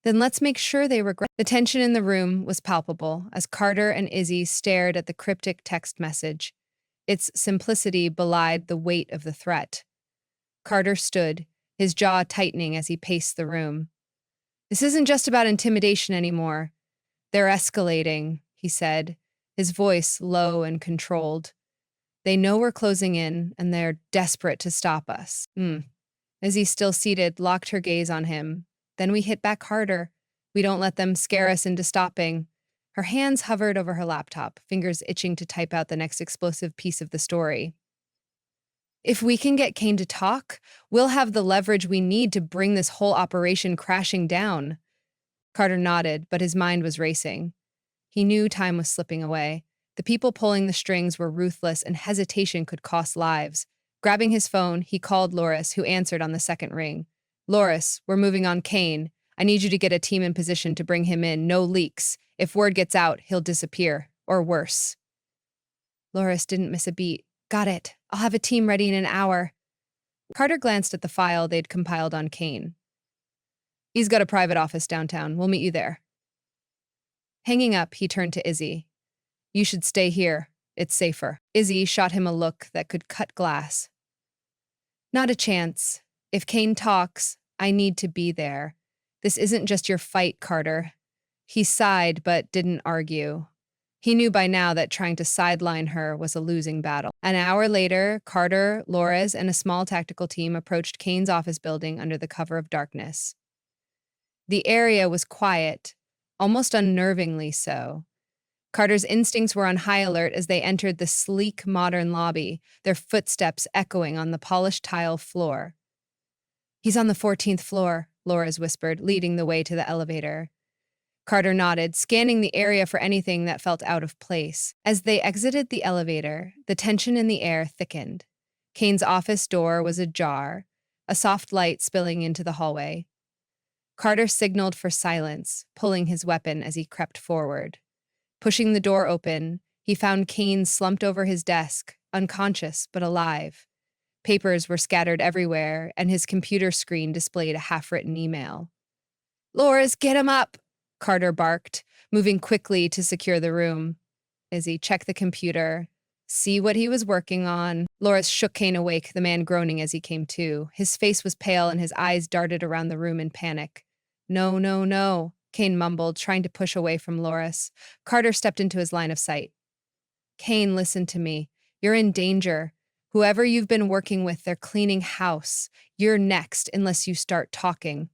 Then let's make sure they regret. The tension in the room was palpable as Carter and Izzy stared at the cryptic text message. Its simplicity belied the weight of the threat. Carter stood, his jaw tightening as he paced the room. This isn't just about intimidation anymore. They're escalating, he said, his voice low and controlled. They know we're closing in, and they're desperate to stop us. Izzy, still seated, locked her gaze on him. Then we hit back harder. We don't let them scare us into stopping. Her hands hovered over her laptop, fingers itching to type out the next explosive piece of the story. If we can get Kane to talk, we'll have the leverage we need to bring this whole operation crashing down. Carter nodded, but his mind was racing. He knew time was slipping away. The people pulling the strings were ruthless, and hesitation could cost lives. Grabbing his phone, he called Loris, who answered on the second ring. Loris, we're moving on Kane. I need you to get a team in position to bring him in. No leaks. If word gets out, he'll disappear. Or worse. Loris didn't miss a beat. Got it. I'll have a team ready in an hour. Carter glanced at the file they'd compiled on Kane. He's got a private office downtown. We'll meet you there. Hanging up, he turned to Izzy. You should stay here. It's safer. Izzy shot him a look that could cut glass. Not a chance. If Kane talks, I need to be there. This isn't just your fight, Carter. He sighed but didn't argue. He knew by now that trying to sideline her was a losing battle. An hour later, Carter, Loris, and a small tactical team approached Kane's office building under the cover of darkness. The area was quiet, almost unnervingly so. Carter's instincts were on high alert as they entered the sleek, modern lobby, their footsteps echoing on the polished tile floor. He's on the 14th floor, Loris whispered, leading the way to the elevator. Carter nodded, scanning the area for anything that felt out of place. As they exited the elevator, the tension in the air thickened. Kane's office door was ajar, a soft light spilling into the hallway. Carter signaled for silence, pulling his weapon as he crept forward. Pushing the door open, he found Kane slumped over his desk, unconscious but alive. Papers were scattered everywhere, and his computer screen displayed a half-written email. Loris, get him up! Carter barked, moving quickly to secure the room. Izzy checked the computer, see what he was working on. Loris shook Kane awake, the man groaning as he came to. His face was pale and his eyes darted around the room in panic. No, no, no, Kane mumbled, trying to push away from Loris. Carter stepped into his line of sight. Kane, listen to me. You're in danger. Whoever you've been working with, they're cleaning house. You're next unless you start talking.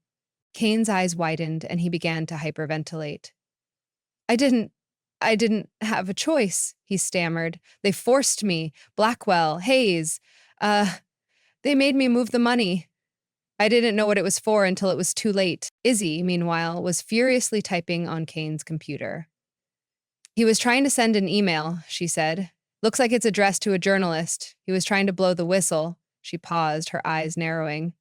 Kane's eyes widened and he began to hyperventilate. I didn't have a choice, he stammered. They forced me. Blackwell, Hayes. They made me move the money. I didn't know what it was for until it was too late. Izzy, meanwhile, was furiously typing on Kane's computer. He was trying to send an email, she said. Looks like it's addressed to a journalist. He was trying to blow the whistle. She paused, her eyes narrowing.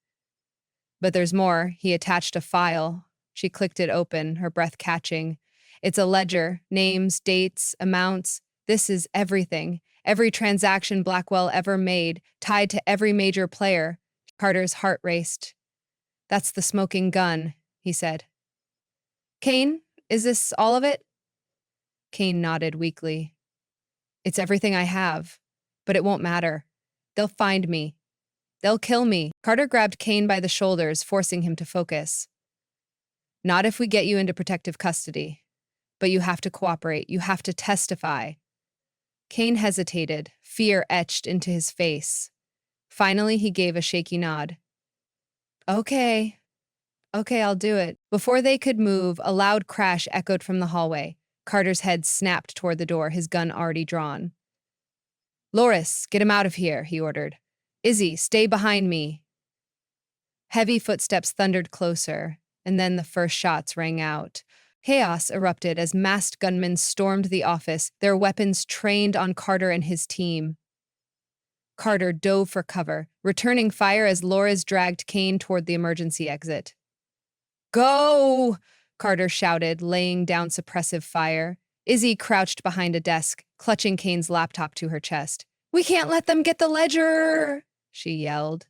But there's more. He attached a file. She clicked it open, her breath catching. It's a ledger, names, dates, amounts. This is everything. Every transaction Blackwell ever made, tied to every major player. Carter's heart raced. That's the smoking gun, he said. Kane, is this all of it? Kane nodded weakly. It's everything I have, but it won't matter. They'll find me. They'll kill me. Carter grabbed Kane by the shoulders, forcing him to focus. Not if we get you into protective custody. But you have to cooperate. You have to testify. Kane hesitated, fear etched into his face. Finally, he gave a shaky nod. Okay, I'll do it. Before they could move, a loud crash echoed from the hallway. Carter's head snapped toward the door, his gun already drawn. Loris, get him out of here, he ordered. Izzy, stay behind me. Heavy footsteps thundered closer, and then the first shots rang out. Chaos erupted as masked gunmen stormed the office, their weapons trained on Carter and his team. Carter dove for cover, returning fire as Loris dragged Kane toward the emergency exit. Go! Carter shouted, laying down suppressive fire. Izzy crouched behind a desk, clutching Kane's laptop to her chest. We can't let them get the ledger, she yelled.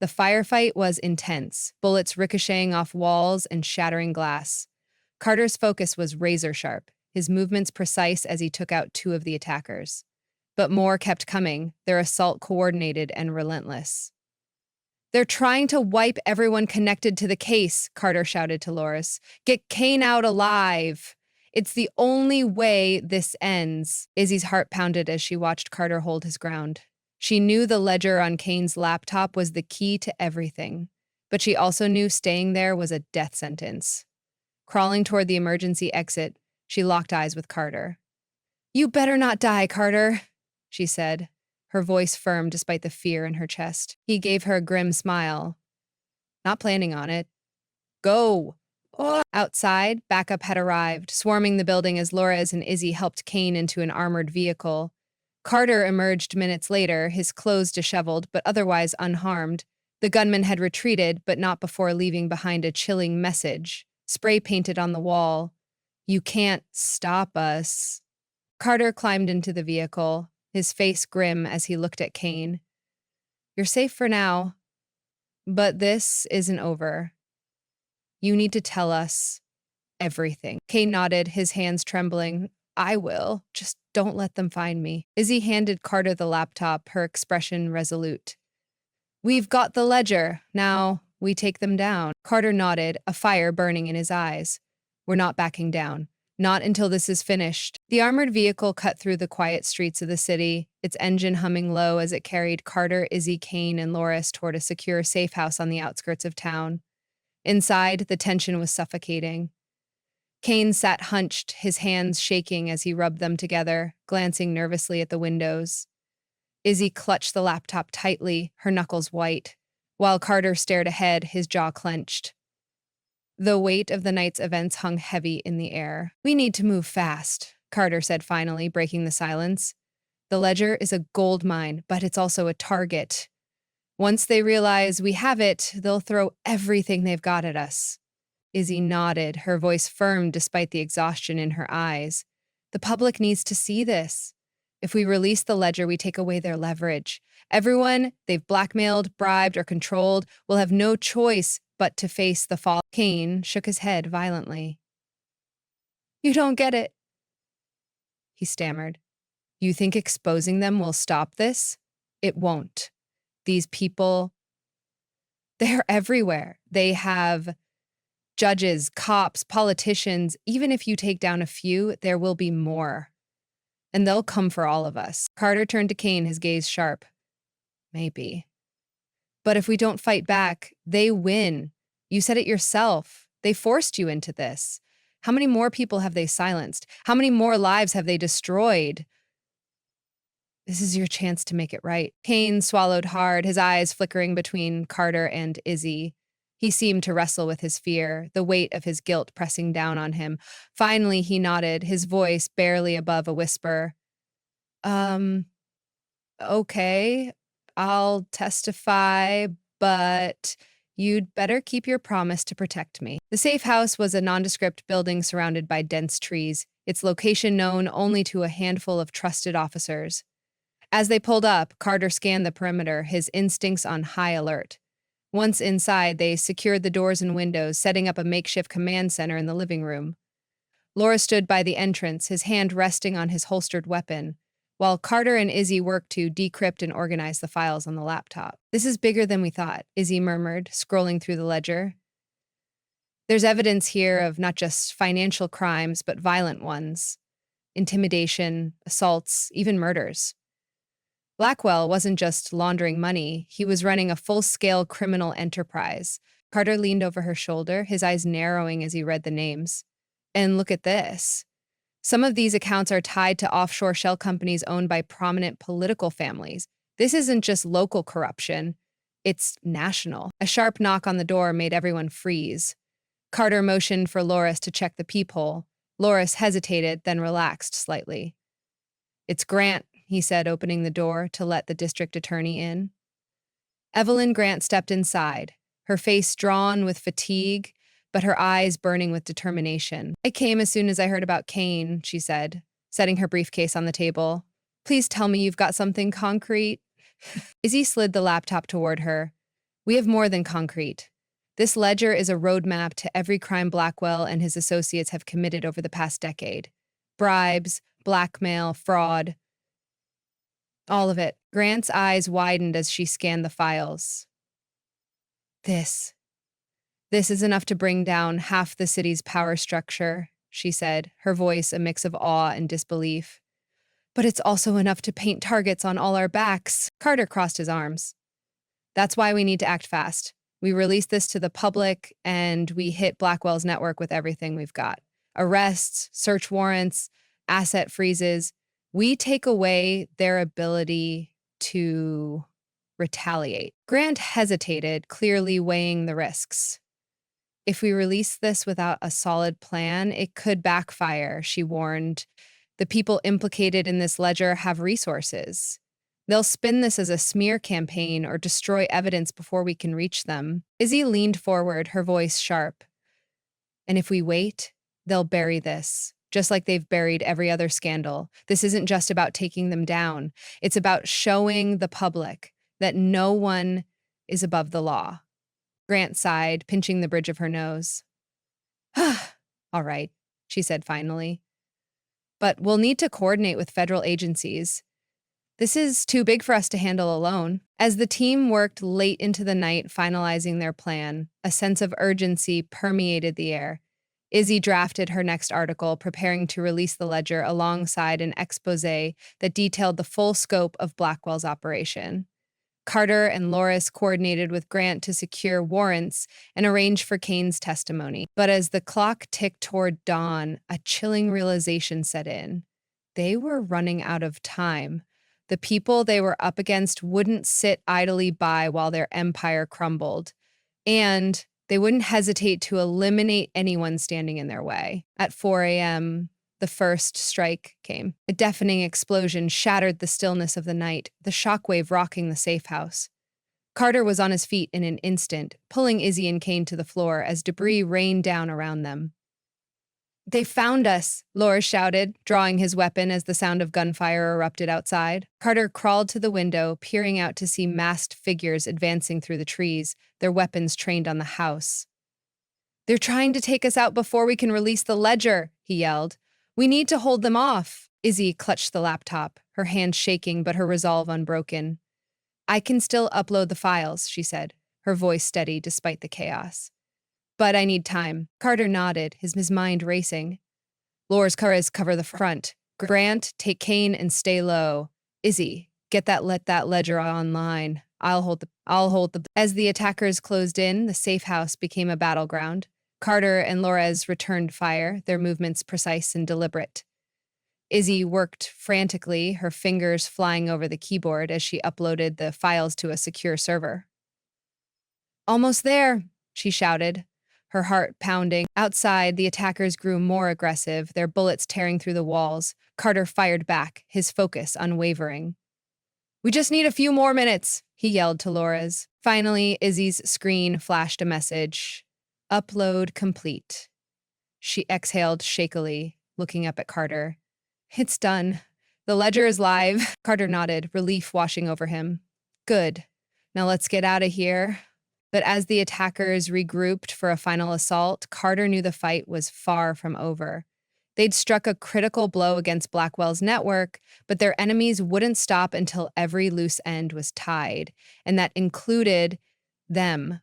The firefight was intense, bullets ricocheting off walls and shattering glass. Carter's focus was razor sharp, his movements precise as he took out two of the attackers. But more kept coming, their assault coordinated and relentless. They're trying to wipe everyone connected to the case, Carter shouted to Loris. Get Kane out alive. It's the only way this ends. Izzy's heart pounded as she watched Carter hold his ground. She knew the ledger on Kane's laptop was the key to everything, but she also knew staying there was a death sentence. Crawling toward the emergency exit, she locked eyes with Carter. You better not die, Carter, she said, her voice firm despite the fear in her chest. He gave her a grim smile. Not planning on it. Go! Oh. Outside, backup had arrived, swarming the building as Loris and Izzy helped Kane into an armored vehicle. Carter emerged minutes later, his clothes disheveled but otherwise unharmed. The gunman had retreated, but not before leaving behind a chilling message, spray painted on the wall. You can't stop us. Carter climbed into the vehicle, his face grim as he looked at Kane. You're safe for now, but this isn't over. You need to tell us everything. Kane nodded, his hands trembling. I will. Just don't let them find me. Izzy handed Carter the laptop, her expression resolute. We've got the ledger. Now we take them down. Carter nodded, a fire burning in his eyes. We're not backing down. Not until this is finished. The armored vehicle cut through the quiet streets of the city, its engine humming low as it carried Carter, Izzy, Kane, and Loris toward a secure safe house on the outskirts of town. Inside, the tension was suffocating. Kane sat hunched, his hands shaking as he rubbed them together, glancing nervously at the windows. Izzy clutched the laptop tightly, her knuckles white, while Carter stared ahead, his jaw clenched. The weight of the night's events hung heavy in the air. We need to move fast, Carter said finally, breaking the silence. The ledger is a gold mine, but it's also a target. Once they realize we have it, they'll throw everything they've got at us. Izzy nodded, her voice firm despite the exhaustion in her eyes. The public needs to see this. If we release the ledger, we take away their leverage. Everyone they've blackmailed, bribed, or controlled will have no choice but to face the fall. Kane shook his head violently. You don't get it, he stammered. You think exposing them will stop this? It won't. These people, they're everywhere. They have judges, cops, politicians. Even if you take down a few, there will be more. And they'll come for all of us. Carter turned to Kane, his gaze sharp. Maybe. But if we don't fight back, they win. You said it yourself. They forced you into this. How many more people have they silenced? How many more lives have they destroyed? This is your chance to make it right. Kane swallowed hard, his eyes flickering between Carter and Izzy. He seemed to wrestle with his fear, the weight of his guilt pressing down on him. Finally, he nodded, his voice barely above a whisper. Okay, I'll testify, but you'd better keep your promise to protect me. The safe house was a nondescript building surrounded by dense trees, its location known only to a handful of trusted officers. As they pulled up, Carter scanned the perimeter, his instincts on high alert. Once inside, they secured the doors and windows, setting up a makeshift command center in the living room. Laura stood by the entrance, his hand resting on his holstered weapon, while Carter and Izzy worked to decrypt and organize the files on the laptop. This is bigger than we thought, Izzy murmured, scrolling through the ledger. There's evidence here of not just financial crimes, but violent ones. Intimidation, assaults, even murders. Blackwell wasn't just laundering money, he was running a full-scale criminal enterprise. Carter leaned over her shoulder, his eyes narrowing as he read the names. And look at this. Some of these accounts are tied to offshore shell companies owned by prominent political families. This isn't just local corruption, it's national. A sharp knock on the door made everyone freeze. Carter motioned for Loris to check the peephole. Loris hesitated, then relaxed slightly. It's Grant, he said, opening the door to let the district attorney in. Evelyn Grant stepped inside, her face drawn with fatigue, but her eyes burning with determination. I came as soon as I heard about Kane, she said, setting her briefcase on the table. Please tell me you've got something concrete. Izzy slid the laptop toward her. We have more than concrete. This ledger is a roadmap to every crime Blackwell and his associates have committed over the past decade. Bribes, blackmail, fraud, all of it. Grant's eyes widened as she scanned the files. This is enough to bring down half the city's power structure, she said, her voice a mix of awe and disbelief. But it's also enough to paint targets on all our backs. Carter crossed his arms. That's why we need to act fast. We release this to the public and we hit Blackwell's network with everything we've got. Arrests, search warrants, asset freezes. We take away their ability to retaliate. Grant hesitated, clearly weighing the risks. If we release this without a solid plan, it could backfire, she warned. The people implicated in this ledger have resources. They'll spin this as a smear campaign or destroy evidence before we can reach them. Izzy leaned forward, her voice sharp. And if we wait, they'll bury this, just like they've buried every other scandal. This isn't just about taking them down. It's about showing the public that no one is above the law. Grant sighed, pinching the bridge of her nose. All right, she said finally. But we'll need to coordinate with federal agencies. This is too big for us to handle alone. As the team worked late into the night finalizing their plan, a sense of urgency permeated the air. Izzy drafted her next article, preparing to release the ledger alongside an exposé that detailed the full scope of Blackwell's operation. Carter and Loris coordinated with Grant to secure warrants and arrange for Kane's testimony. But as the clock ticked toward dawn, a chilling realization set in. They were running out of time. The people they were up against wouldn't sit idly by while their empire crumbled. And they wouldn't hesitate to eliminate anyone standing in their way. At 4 a.m., the first strike came. A deafening explosion shattered the stillness of the night, the shockwave rocking the safe house. Carter was on his feet in an instant, pulling Izzy and Kane to the floor as debris rained down around them. They found us, Loris shouted, drawing his weapon as the sound of gunfire erupted outside. Carter crawled to the window, peering out to see masked figures advancing through the trees, their weapons trained on the house. They're trying to take us out before we can release the ledger, he yelled. We need to hold them off. Izzy clutched the laptop, her hand shaking but her resolve unbroken. I can still upload the files, she said, her voice steady despite the chaos. But I need time. Carter nodded, his mind racing. Loris, cover the front. Grant, take Kane and stay low. Izzy, let that ledger online. I'll hold the. As the attackers closed in, the safe house became a battleground. Carter and Loris returned fire, their movements precise and deliberate. Izzy worked frantically, her fingers flying over the keyboard as she uploaded the files to a secure server. Almost there, she shouted, her heart pounding. Outside, the attackers grew more aggressive, their bullets tearing through the walls. Carter fired back, his focus unwavering. We just need a few more minutes, he yelled to Loris. Finally, Izzy's screen flashed a message. Upload complete. She exhaled shakily, looking up at Carter. It's done. The ledger is live. Carter nodded, relief washing over him. Good. Now let's get out of here. But as the attackers regrouped for a final assault, Carter knew the fight was far from over. They'd struck a critical blow against Blackwell's network, but their enemies wouldn't stop until every loose end was tied, and that included them.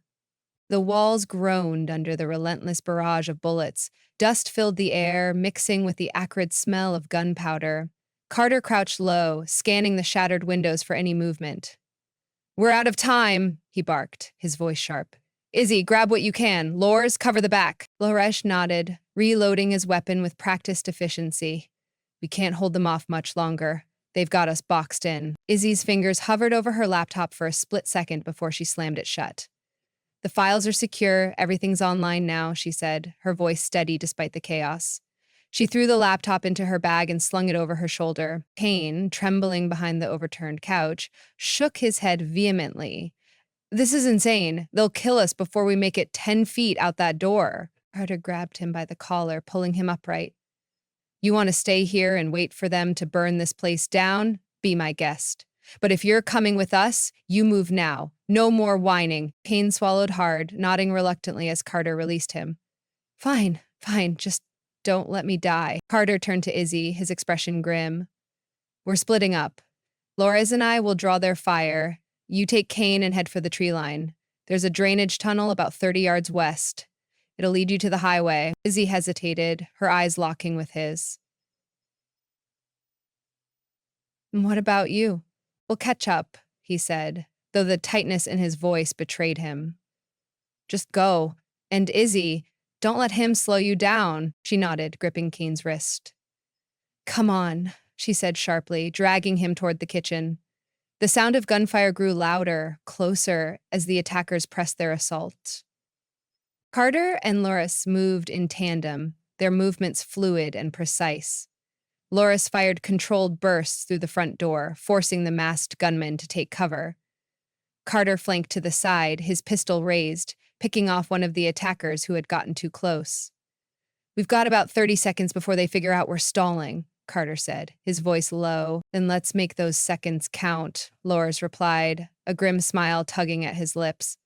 The walls groaned under the relentless barrage of bullets. Dust filled the air, mixing with the acrid smell of gunpowder. Carter crouched low, scanning the shattered windows for any movement. We're out of time, he barked, his voice sharp. Izzy, grab what you can. Loris, cover the back. Loresh nodded, reloading his weapon with practiced efficiency. We can't hold them off much longer. They've got us boxed in. Izzy's fingers hovered over her laptop for a split second before she slammed it shut. The files are secure, everything's online now, she said, her voice steady despite the chaos. She threw the laptop into her bag and slung it over her shoulder. Kane, trembling behind the overturned couch, shook his head vehemently. This is insane. They'll kill us before we make it 10 feet out that door. Carter grabbed him by the collar, pulling him upright. You want to stay here and wait for them to burn this place down? Be my guest. But if you're coming with us, you move now. No more whining. Kane swallowed hard, nodding reluctantly as Carter released him. Fine, fine, just don't let me die. Carter turned to Izzy, his expression grim. We're splitting up. Lores and I will draw their fire. You take Kane and head for the tree line. There's a drainage tunnel about 30 yards west. It'll lead you to the highway. Izzy hesitated, her eyes locking with his. What about you? We'll catch up, he said, though the tightness in his voice betrayed him. Just go. And Izzy, don't let him slow you down, she nodded, gripping Kane's wrist. Come on, she said sharply, dragging him toward the kitchen. The sound of gunfire grew louder, closer, as the attackers pressed their assault. Carter and Loris moved in tandem, their movements fluid and precise. Loris fired controlled bursts through the front door, forcing the masked gunman to take cover. Carter flanked to the side, his pistol raised, picking off one of the attackers who had gotten too close. We've got about 30 seconds before they figure out we're stalling, Carter said, his voice low. Then let's make those seconds count, Loris replied, a grim smile tugging at his lips.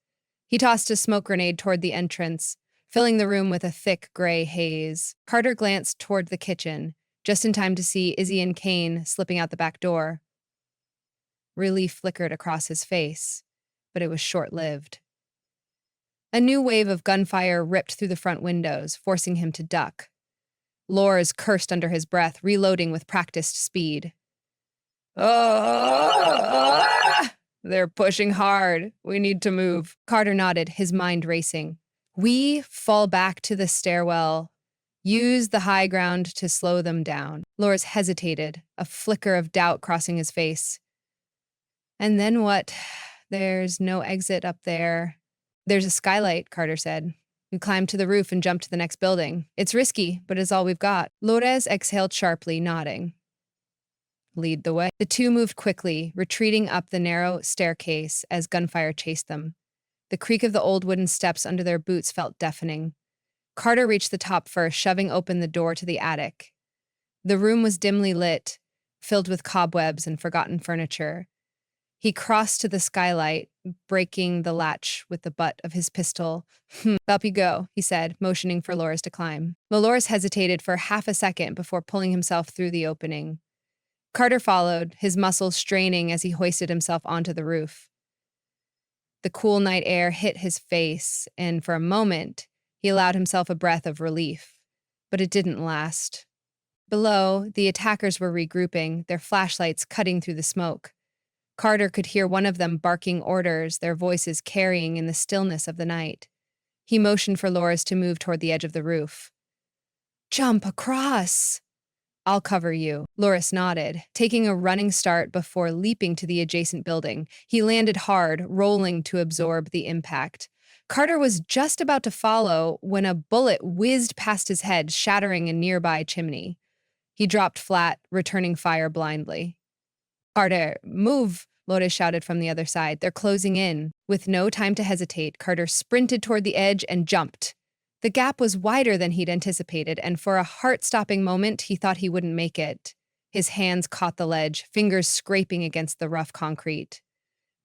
He tossed a smoke grenade toward the entrance, filling the room with a thick gray haze. Carter glanced toward the kitchen, just in time to see Izzy and Kane slipping out the back door. Relief flickered across his face, but it was short-lived. A new wave of gunfire ripped through the front windows, forcing him to duck. Lors cursed under his breath, reloading with practiced speed. Ah! They're pushing hard. We need to move. Carter nodded, his mind racing. We fall back to the stairwell. Use the high ground to slow them down. Lors hesitated, a flicker of doubt crossing his face. And then what? There's no exit up there. There's a skylight, Carter said. We climbed to the roof and jumped to the next building. It's risky, but it's all we've got. Lores exhaled sharply, nodding. Lead the way. The two moved quickly, retreating up the narrow staircase as gunfire chased them. The creak of the old wooden steps under their boots felt deafening. Carter reached the top first, shoving open the door to the attic. The room was dimly lit, filled with cobwebs and forgotten furniture. He crossed to the skylight, breaking the latch with the butt of his pistol. Up you go, he said, motioning for Loris to climb. Loris hesitated for half a second before pulling himself through the opening. Carter followed, his muscles straining as he hoisted himself onto the roof. The cool night air hit his face, and for a moment, he allowed himself a breath of relief. But it didn't last. Below, the attackers were regrouping, their flashlights cutting through the smoke. Carter could hear one of them barking orders, their voices carrying in the stillness of the night. He motioned for Loris to move toward the edge of the roof. Jump across! I'll cover you. Loris nodded, taking a running start before leaping to the adjacent building. He landed hard, rolling to absorb the impact. Carter was just about to follow when a bullet whizzed past his head, shattering a nearby chimney. He dropped flat, returning fire blindly. Carter, move, Loris shouted from the other side. They're closing in. With no time to hesitate, Carter sprinted toward the edge and jumped. The gap was wider than he'd anticipated, and for a heart-stopping moment, he thought he wouldn't make it. His hands caught the ledge, fingers scraping against the rough concrete.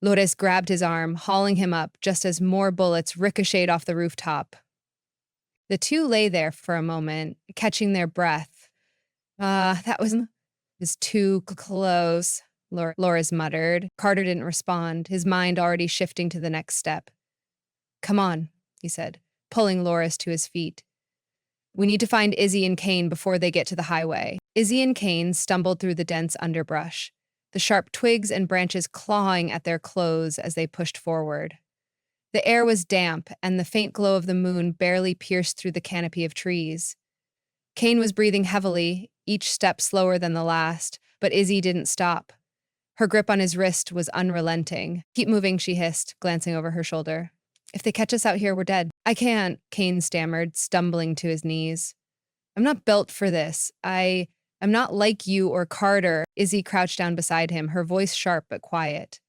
Loris grabbed his arm, hauling him up just as more bullets ricocheted off the rooftop. The two lay there for a moment, catching their breath. That was too close, Loris muttered. Carter didn't respond, his mind already shifting to the next step. Come on, he said, pulling Loris to his feet. We need to find Izzy and Kane before they get to the highway. Izzy and Kane stumbled through the dense underbrush, the sharp twigs and branches clawing at their clothes as they pushed forward. The air was damp, and the faint glow of the moon barely pierced through the canopy of trees. Kane was breathing heavily, each step slower than the last, but Izzy didn't stop. Her grip on his wrist was unrelenting. Keep moving, she hissed, glancing over her shoulder. If they catch us out here, we're dead. I can't, Kane stammered, stumbling to his knees. I'm not built for this. I'm not like you or Carter. Izzy crouched down beside him, her voice sharp but quiet.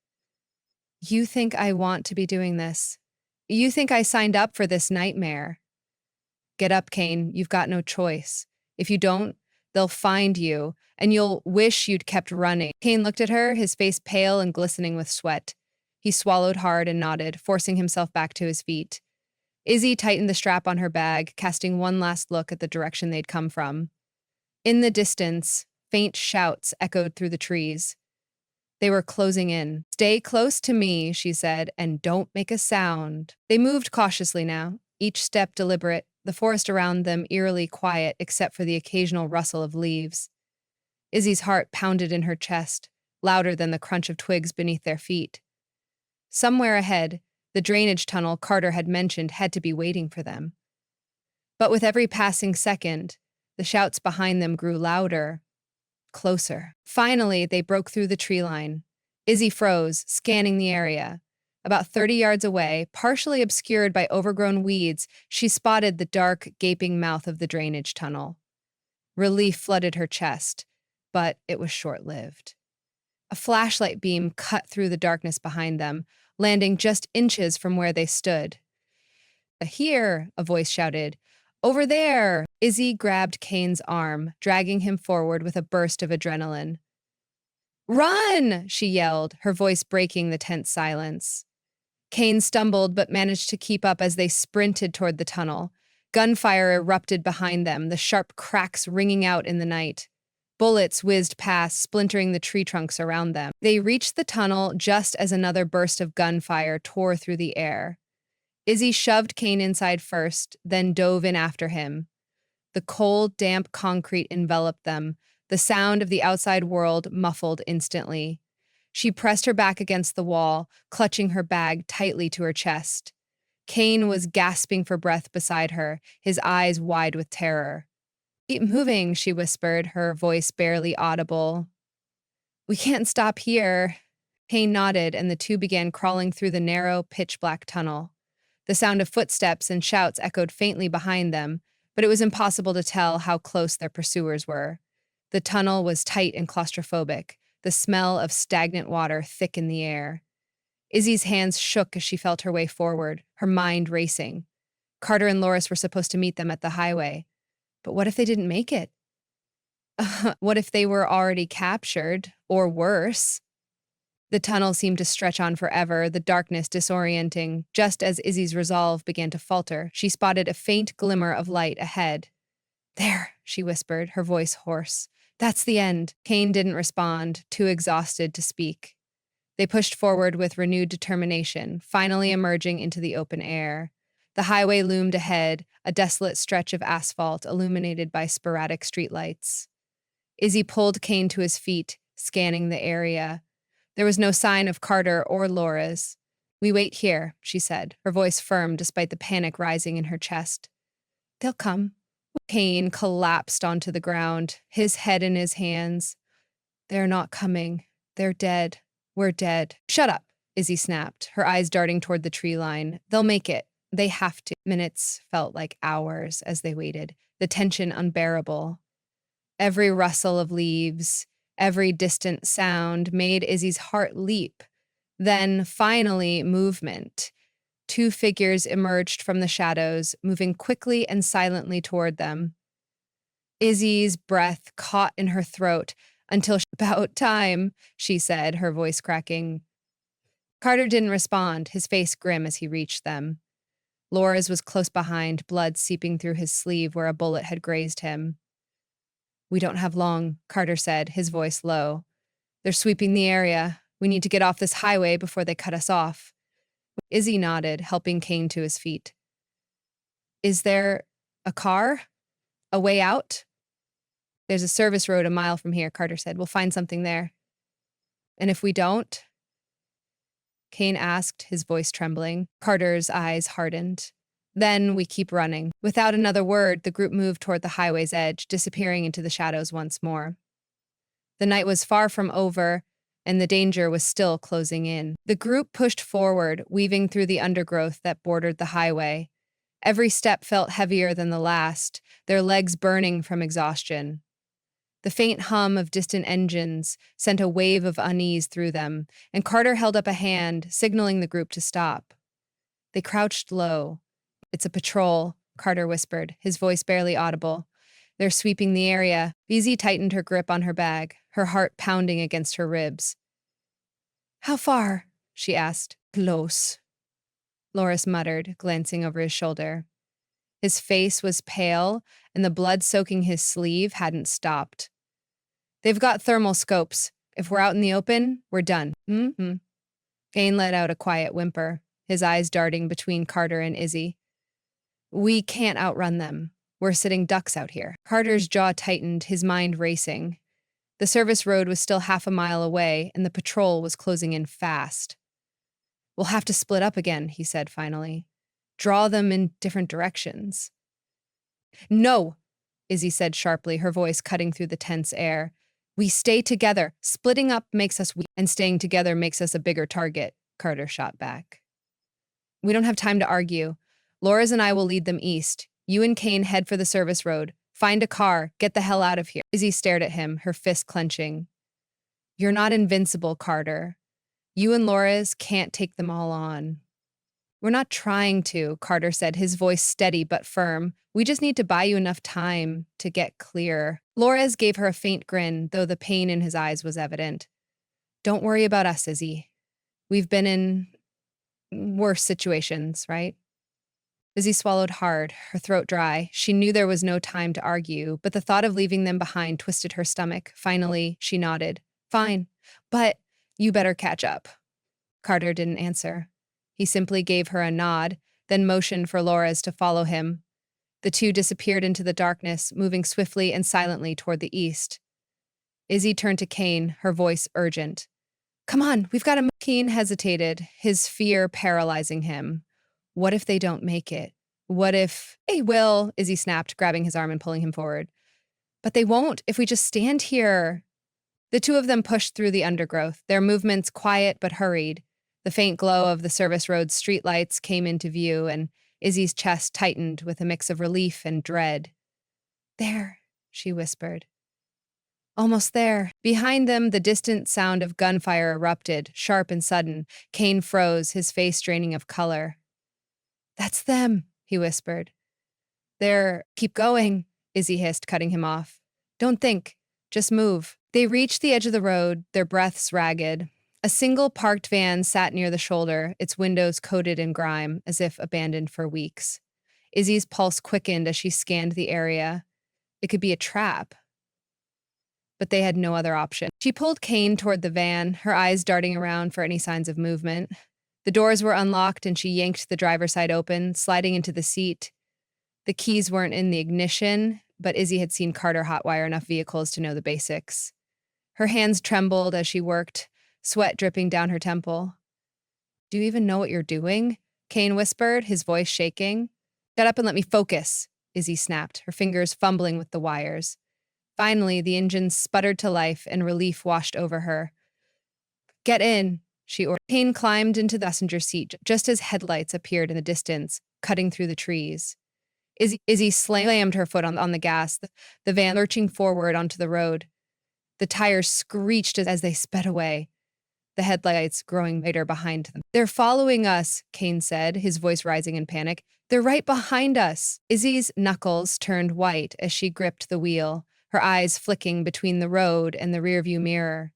You think I want to be doing this? You think I signed up for this nightmare? Get up, Kane. You've got no choice. If you don't, They'll find you, and you'll wish you'd kept running. Kane looked at her, his face pale and glistening with sweat. He swallowed hard and nodded, forcing himself back to his feet. Izzy tightened the strap on her bag, casting one last look at the direction they'd come from. In the distance, faint shouts echoed through the trees. They were closing in. "Stay close to me," she said, "and don't make a sound." They moved cautiously now, each step deliberate, the forest around them eerily quiet except for the occasional rustle of leaves. Izzy's heart pounded in her chest, louder than the crunch of twigs beneath their feet. Somewhere ahead, the drainage tunnel Carter had mentioned had to be waiting for them. But with every passing second, the shouts behind them grew louder, closer. Finally, they broke through the tree line. Izzy froze, scanning the area. About 30 yards away, partially obscured by overgrown weeds, she spotted the dark, gaping mouth of the drainage tunnel. Relief flooded her chest, but it was short-lived. A flashlight beam cut through the darkness behind them, landing just inches from where they stood. "Here," a voice shouted. "Over there!" Izzy grabbed Kane's arm, dragging him forward with a burst of adrenaline. "Run!" she yelled, her voice breaking the tense silence. Kane stumbled but managed to keep up as they sprinted toward the tunnel. Gunfire erupted behind them, the sharp cracks ringing out in the night. Bullets whizzed past, splintering the tree trunks around them. They reached the tunnel just as another burst of gunfire tore through the air. Izzy shoved Kane inside first, then dove in after him. The cold, damp concrete enveloped them, the sound of the outside world muffled instantly. She pressed her back against the wall, clutching her bag tightly to her chest. Kane was gasping for breath beside her, his eyes wide with terror. "Keep moving," she whispered, her voice barely audible. "We can't stop here." Kane nodded, and the two began crawling through the narrow, pitch-black tunnel. The sound of footsteps and shouts echoed faintly behind them, but it was impossible to tell how close their pursuers were. The tunnel was tight and claustrophobic, the smell of stagnant water thick in the air. Izzy's hands shook as she felt her way forward, her mind racing. Carter and Loris were supposed to meet them at the highway. But what if they didn't make it? What if they were already captured, or worse? The tunnel seemed to stretch on forever, the darkness disorienting. Just as Izzy's resolve began to falter, she spotted a faint glimmer of light ahead. "There," she whispered, her voice hoarse. "That's the end." Kane didn't respond, too exhausted to speak. They pushed forward with renewed determination, finally emerging into the open air. The highway loomed ahead, a desolate stretch of asphalt illuminated by sporadic streetlights. Izzy pulled Kane to his feet, scanning the area. There was no sign of Carter or Loris. "We wait here," she said, her voice firm despite the panic rising in her chest. "They'll come." Kane collapsed onto the ground, his head in his hands. "They're not coming. They're dead. We're dead." "Shut up," Izzy snapped, her eyes darting toward the tree line. "They'll make it. They have to." Minutes felt like hours as they waited, the tension unbearable. Every rustle of leaves, every distant sound made Izzy's heart leap. Then, finally, movement. Two figures emerged from the shadows, moving quickly and silently toward them. Izzy's breath caught in her throat until "About time," she said, her voice cracking. Carter didn't respond, his face grim as he reached them. Loris was close behind, blood seeping through his sleeve where a bullet had grazed him. "We don't have long," Carter said, his voice low. "They're sweeping the area. We need to get off this highway before they cut us off." Izzy nodded, helping Kane to his feet. "Is there a car? A way out?" "There's a service road a mile from here," Carter said. "We'll find something there." "And if we don't?" Kane asked, his voice trembling. Carter's eyes hardened. "Then we keep running." Without another word, the group moved toward the highway's edge, disappearing into the shadows once more. The night was far from over, and the danger was still closing in. The group pushed forward, weaving through the undergrowth that bordered the highway. Every step felt heavier than the last, their legs burning from exhaustion. The faint hum of distant engines sent a wave of unease through them, and Carter held up a hand, signaling the group to stop. They crouched low. "It's a patrol," Carter whispered, his voice barely audible. They're sweeping the area. Izzy tightened her grip on her bag, her heart pounding against her ribs. How far? She asked. Close, Loris muttered, glancing over his shoulder. His face was pale, and the blood soaking his sleeve hadn't stopped. They've got thermal scopes. If we're out in the open, we're done. Mm-hmm. Kane let out a quiet whimper, his eyes darting between Carter and Izzy. We can't outrun them. We're sitting ducks out here. Carter's jaw tightened, his mind racing. The service road was still half a mile away, and the patrol was closing in fast. We'll have to split up again, he said finally. Draw them in different directions. No, Izzy said sharply, her voice cutting through the tense air. We stay together. Splitting up makes us weak, and staying together makes us a bigger target, Carter shot back. We don't have time to argue. Loris and I will lead them east. You and Kane head for the service road. Find a car. Get the hell out of here. Izzy stared at him, her fist clenching. You're not invincible, Carter. You and Loris can't take them all on. We're not trying to, Carter said, his voice steady but firm. We just need to buy you enough time to get clear. Loris gave her a faint grin, though the pain in his eyes was evident. Don't worry about us, Izzy. We've been in worse situations, right? Izzy swallowed hard, her throat dry. She knew there was no time to argue, but the thought of leaving them behind twisted her stomach. Finally, she nodded. Fine, but you better catch up. Carter didn't answer. He simply gave her a nod, then motioned for Loris to follow him. The two disappeared into the darkness, moving swiftly and silently toward the east. Izzy turned to Kane, her voice urgent. Come on, we've got to move. Kane hesitated, his fear paralyzing him. What if they don't make it? What if— They will, Izzy snapped, grabbing his arm and pulling him forward. But they won't if we just stand here. The two of them pushed through the undergrowth, their movements quiet but hurried. The faint glow of the service road's streetlights came into view, and Izzy's chest tightened with a mix of relief and dread. There, she whispered. Almost there. Behind them, the distant sound of gunfire erupted, sharp and sudden. Kane froze, his face draining of color. That's them, he whispered. Keep going, Izzy hissed, cutting him off. Don't think. Just move. They reached the edge of the road, their breaths ragged. A single parked van sat near the shoulder, its windows coated in grime, as if abandoned for weeks. Izzy's pulse quickened as she scanned the area. It could be a trap. But they had no other option. She pulled Kane toward the van, her eyes darting around for any signs of movement. The doors were unlocked and she yanked the driver's side open, sliding into the seat. The keys weren't in the ignition, but Izzy had seen Carter hotwire enough vehicles to know the basics. Her hands trembled as she worked, sweat dripping down her temple. Do you even know what you're doing? Kane whispered, his voice shaking. Shut up and let me focus, Izzy snapped, her fingers fumbling with the wires. Finally, the engine sputtered to life and relief washed over her. Get in, she ordered. Kane climbed into the passenger seat just as headlights appeared in the distance, cutting through the trees. Izzy slammed her foot on the gas, the van lurching forward onto the road. The tires screeched as they sped away, the headlights growing brighter behind them. They're following us, Kane said, his voice rising in panic. They're right behind us. Izzy's knuckles turned white as she gripped the wheel, her eyes flicking between the road and the rearview mirror.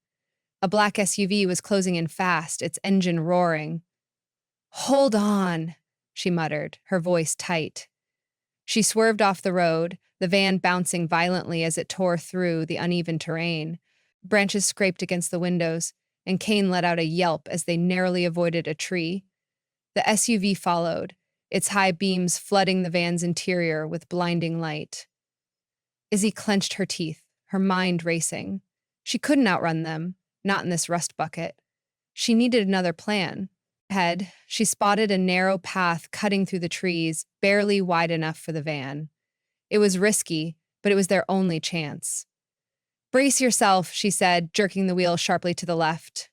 A black SUV was closing in fast, its engine roaring. Hold on, she muttered, her voice tight. She swerved off the road, the van bouncing violently as it tore through the uneven terrain. Branches scraped against the windows, and Kane let out a yelp as they narrowly avoided a tree. The SUV followed, its high beams flooding the van's interior with blinding light. Izzy clenched her teeth, her mind racing. She couldn't outrun them, not in this rust bucket. She needed another plan. Ahead, she spotted a narrow path cutting through the trees, barely wide enough for the van. It was risky, but it was their only chance. Brace yourself, she said, jerking the wheel sharply to the left.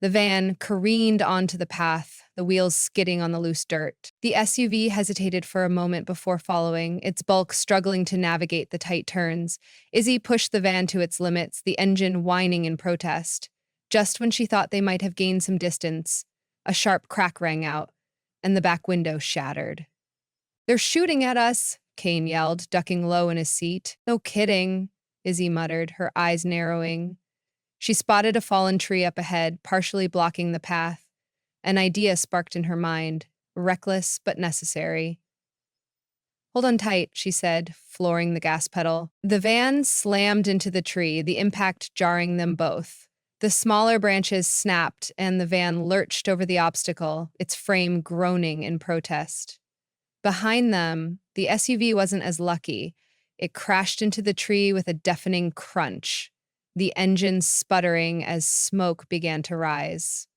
The van careened onto the path, the wheels skidding on the loose dirt. The SUV hesitated for a moment before following, its bulk struggling to navigate the tight turns. Izzy pushed the van to its limits, the engine whining in protest. Just when she thought they might have gained some distance, a sharp crack rang out, and the back window shattered. They're shooting at us, Kane yelled, ducking low in his seat. No kidding, Izzy muttered, her eyes narrowing. She spotted a fallen tree up ahead, partially blocking the path. An idea sparked in her mind, reckless but necessary. Hold on tight, she said, flooring the gas pedal. The van slammed into the tree, the impact jarring them both. The smaller branches snapped, and the van lurched over the obstacle, its frame groaning in protest. Behind them, the SUV wasn't as lucky. It crashed into the tree with a deafening crunch, the engine sputtering as smoke began to rise.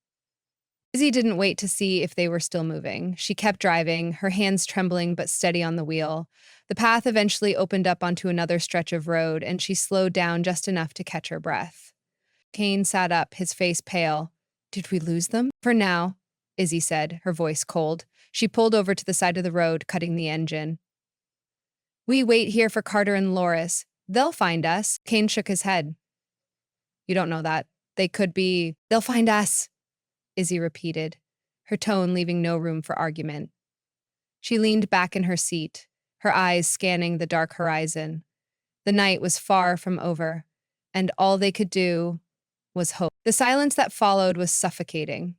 Izzy didn't wait to see if they were still moving. She kept driving, her hands trembling but steady on the wheel. The path eventually opened up onto another stretch of road, and she slowed down just enough to catch her breath. Kane sat up, his face pale. Did we lose them? For now, Izzy said, her voice cold. She pulled over to the side of the road, cutting the engine. We wait here for Carter and Loris. They'll find us. Kane shook his head. You don't know that. They could be. They'll find us, Izzy repeated, her tone leaving no room for argument. She leaned back in her seat, her eyes scanning the dark horizon. The night was far from over, and all they could do was hope. The silence that followed was suffocating.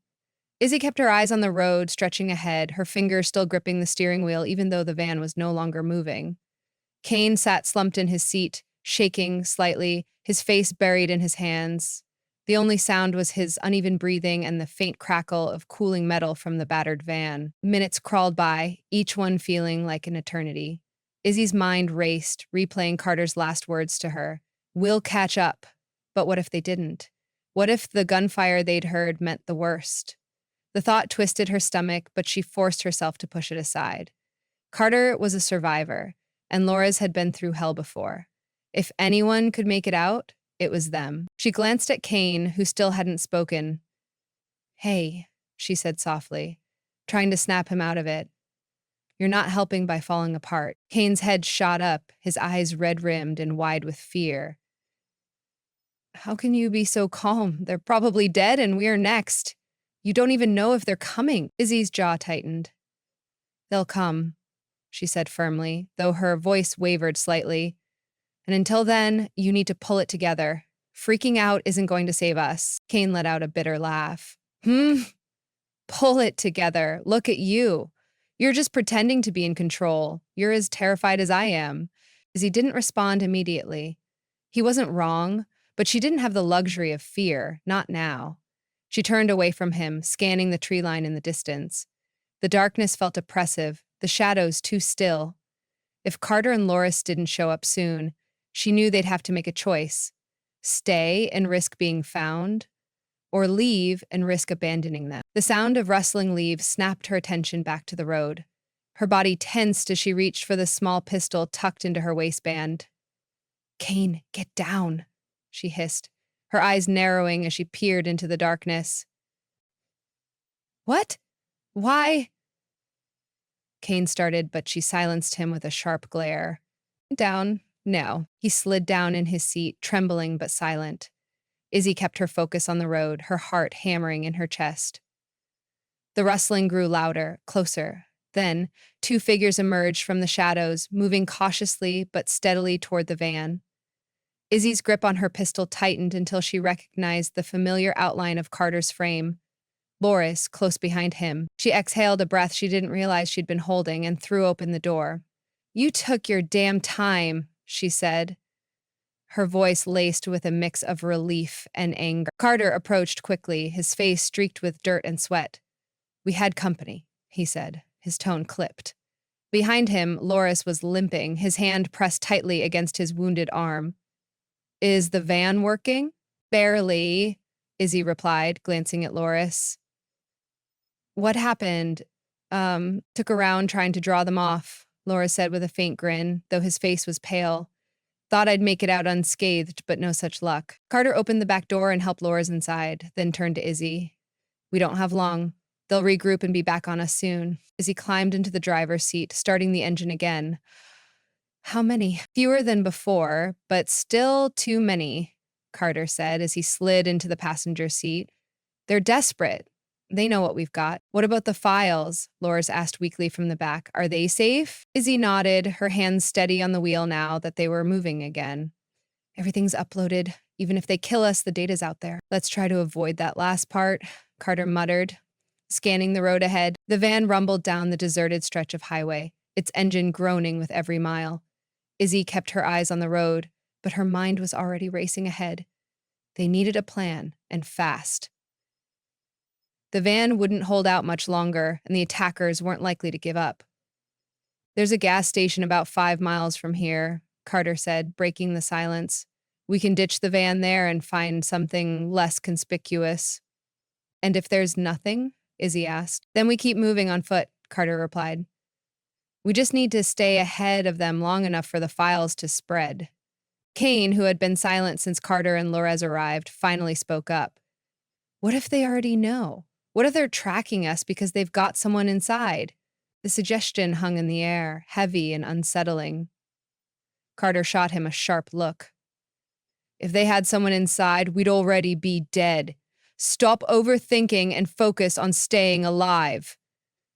Izzy kept her eyes on the road, stretching ahead, her fingers still gripping the steering wheel even though the van was no longer moving. Kane sat slumped in his seat, shaking slightly, his face buried in his hands. The only sound was his uneven breathing and the faint crackle of cooling metal from the battered van. Minutes crawled by, each one feeling like an eternity. Izzy's mind raced, replaying Carter's last words to her. We'll catch up. But what if they didn't? What if the gunfire they'd heard meant the worst? The thought twisted her stomach, but she forced herself to push it aside. Carter was a survivor, and Laura's had been through hell before. If anyone could make it out, it was them. She glanced at Kane, who still hadn't spoken. Hey, she said softly, trying to snap him out of it. You're not helping by falling apart. Kane's head shot up, his eyes red-rimmed and wide with fear. How can you be so calm? They're probably dead and we're next. You don't even know if they're coming. Izzy's jaw tightened. They'll come, she said firmly, though her voice wavered slightly. And until then, you need to pull it together. Freaking out isn't going to save us. Kane let out a bitter laugh. Pull it together. Look at you. You're just pretending to be in control. You're as terrified as I am. Izzy didn't respond immediately. He wasn't wrong, but she didn't have the luxury of fear, not now. She turned away from him, scanning the tree line in the distance. The darkness felt oppressive, the shadows too still. If Carter and Loris didn't show up soon, she knew they'd have to make a choice. Stay and risk being found, or leave and risk abandoning them. The sound of rustling leaves snapped her attention back to the road. Her body tensed as she reached for the small pistol tucked into her waistband. Kane, get down, she hissed, her eyes narrowing as she peered into the darkness. What? Why? Kane started, but she silenced him with a sharp glare. Down? No. He slid down in his seat, trembling but silent. Izzy kept her focus on the road, her heart hammering in her chest. The rustling grew louder, closer. Then, two figures emerged from the shadows, moving cautiously but steadily toward the van. Izzy's grip on her pistol tightened until she recognized the familiar outline of Carter's frame. Loris, close behind him. She exhaled a breath she didn't realize she'd been holding and threw open the door. You took your damn time, she said, her voice laced with a mix of relief and anger. Carter approached quickly, his face streaked with dirt and sweat. We had company, he said, his tone clipped. Behind him, Loris was limping, his hand pressed tightly against his wounded arm. Is the van working? Barely, Izzy replied, glancing at Loris. What happened? Took a round trying to draw them off, Loris said with a faint grin, though his face was pale. Thought I'd make it out unscathed, but no such luck. Carter opened the back door and helped Loris inside, then turned to Izzy. We don't have long. They'll regroup and be back on us soon. Izzy climbed into the driver's seat, starting the engine again. How many? Fewer than before, but still too many, Carter said as he slid into the passenger seat. They're desperate. They know what we've got. What about the files? Loris asked weakly from the back. Are they safe? Izzy nodded, her hands steady on the wheel now that they were moving again. Everything's uploaded. Even if they kill us, the data's out there. Let's try to avoid that last part, Carter muttered. Scanning the road ahead, the van rumbled down the deserted stretch of highway, its engine groaning with every mile. Izzy kept her eyes on the road, but her mind was already racing ahead. They needed a plan, and fast. The van wouldn't hold out much longer, and the attackers weren't likely to give up. There's a gas station about 5 miles from here, Carter said, breaking the silence. We can ditch the van there and find something less conspicuous. And if there's nothing? Izzy asked. Then we keep moving on foot, Carter replied. We just need to stay ahead of them long enough for the files to spread. Kane, who had been silent since Carter and Lorez arrived, finally spoke up. What if they already know? What if they're tracking us because they've got someone inside? The suggestion hung in the air, heavy and unsettling. Carter shot him a sharp look. If they had someone inside, we'd already be dead. Stop overthinking and focus on staying alive.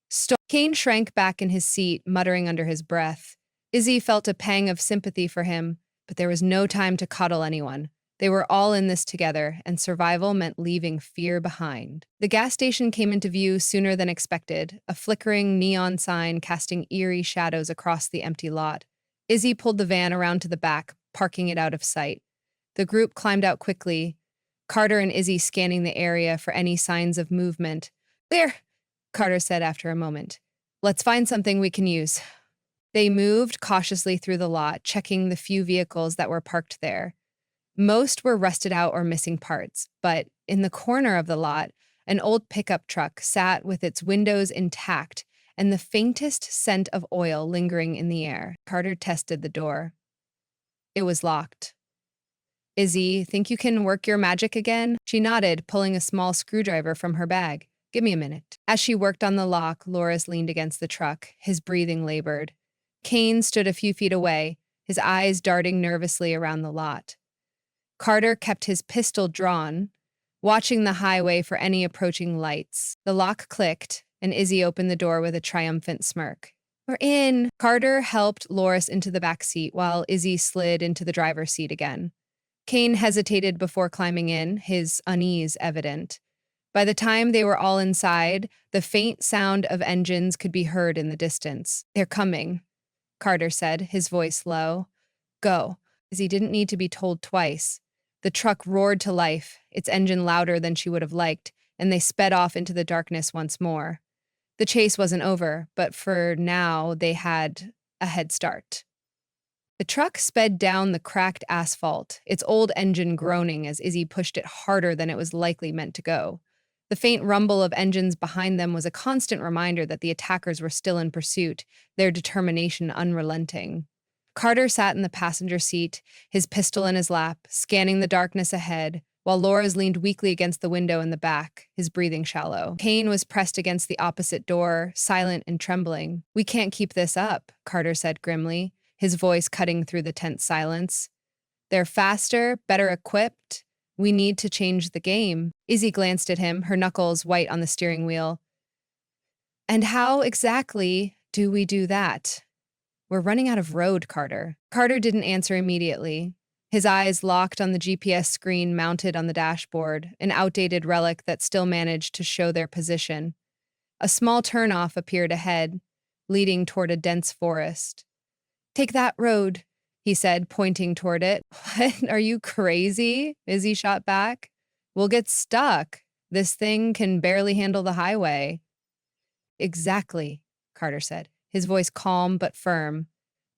Stop. Kane shrank back in his seat, muttering under his breath. Izzy felt a pang of sympathy for him, but there was no time to coddle anyone. They were all in this together, and survival meant leaving fear behind. The gas station came into view sooner than expected, a flickering neon sign casting eerie shadows across the empty lot. Izzy pulled the van around to the back, parking it out of sight. The group climbed out quickly, Carter and Izzy scanning the area for any signs of movement. There, Carter said after a moment. Let's find something we can use. They moved cautiously through the lot, checking the few vehicles that were parked there. Most were rusted out or missing parts, but in the corner of the lot, an old pickup truck sat with its windows intact and the faintest scent of oil lingering in the air. Carter tested the door. It was locked. Izzy, think you can work your magic again? She nodded, pulling a small screwdriver from her bag. Give me a minute. As she worked on the lock, Loris leaned against the truck, his breathing labored. Kane stood a few feet away, his eyes darting nervously around the lot. Carter kept his pistol drawn, watching the highway for any approaching lights. The lock clicked, and Izzy opened the door with a triumphant smirk. We're in. Carter helped Loris into the back seat while Izzy slid into the driver's seat again. Kane hesitated before climbing in, his unease evident. By the time they were all inside, the faint sound of engines could be heard in the distance. They're coming, Carter said, his voice low. Go, as he didn't need to be told twice. The truck roared to life, its engine louder than she would have liked, and they sped off into the darkness once more. The chase wasn't over, but for now they had a head start. The truck sped down the cracked asphalt, its old engine groaning as Izzy pushed it harder than it was likely meant to go. The faint rumble of engines behind them was a constant reminder that the attackers were still in pursuit, their determination unrelenting. Carter sat in the passenger seat, his pistol in his lap, scanning the darkness ahead, while Loris leaned weakly against the window in the back, his breathing shallow. Kane was pressed against the opposite door, silent and trembling. We can't keep this up, Carter said grimly, his voice cutting through the tense silence. They're faster, better equipped. We need to change the game. Izzy glanced at him, her knuckles white on the steering wheel. And how exactly do we do that? We're running out of road, Carter. Carter didn't answer immediately. His eyes locked on the GPS screen mounted on the dashboard, an outdated relic that still managed to show their position. A small turnoff appeared ahead, leading toward a dense forest. Take that road, he said, pointing toward it. What? Are you crazy? Izzy shot back. We'll get stuck. This thing can barely handle the highway. Exactly, Carter said, his voice calm but firm.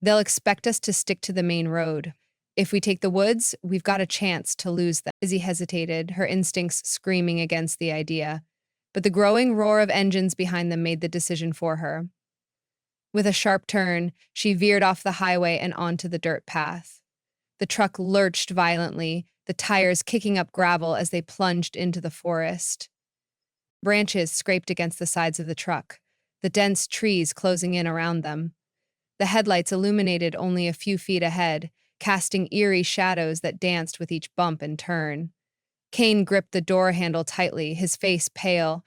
They'll expect us to stick to the main road. If we take the woods, we've got a chance to lose them. Izzy hesitated, her instincts screaming against the idea. But the growing roar of engines behind them made the decision for her. With a sharp turn, she veered off the highway and onto the dirt path. The truck lurched violently, the tires kicking up gravel as they plunged into the forest. Branches scraped against the sides of the truck, the dense trees closing in around them. The headlights illuminated only a few feet ahead, casting eerie shadows that danced with each bump and turn. Kane gripped the door handle tightly, his face pale.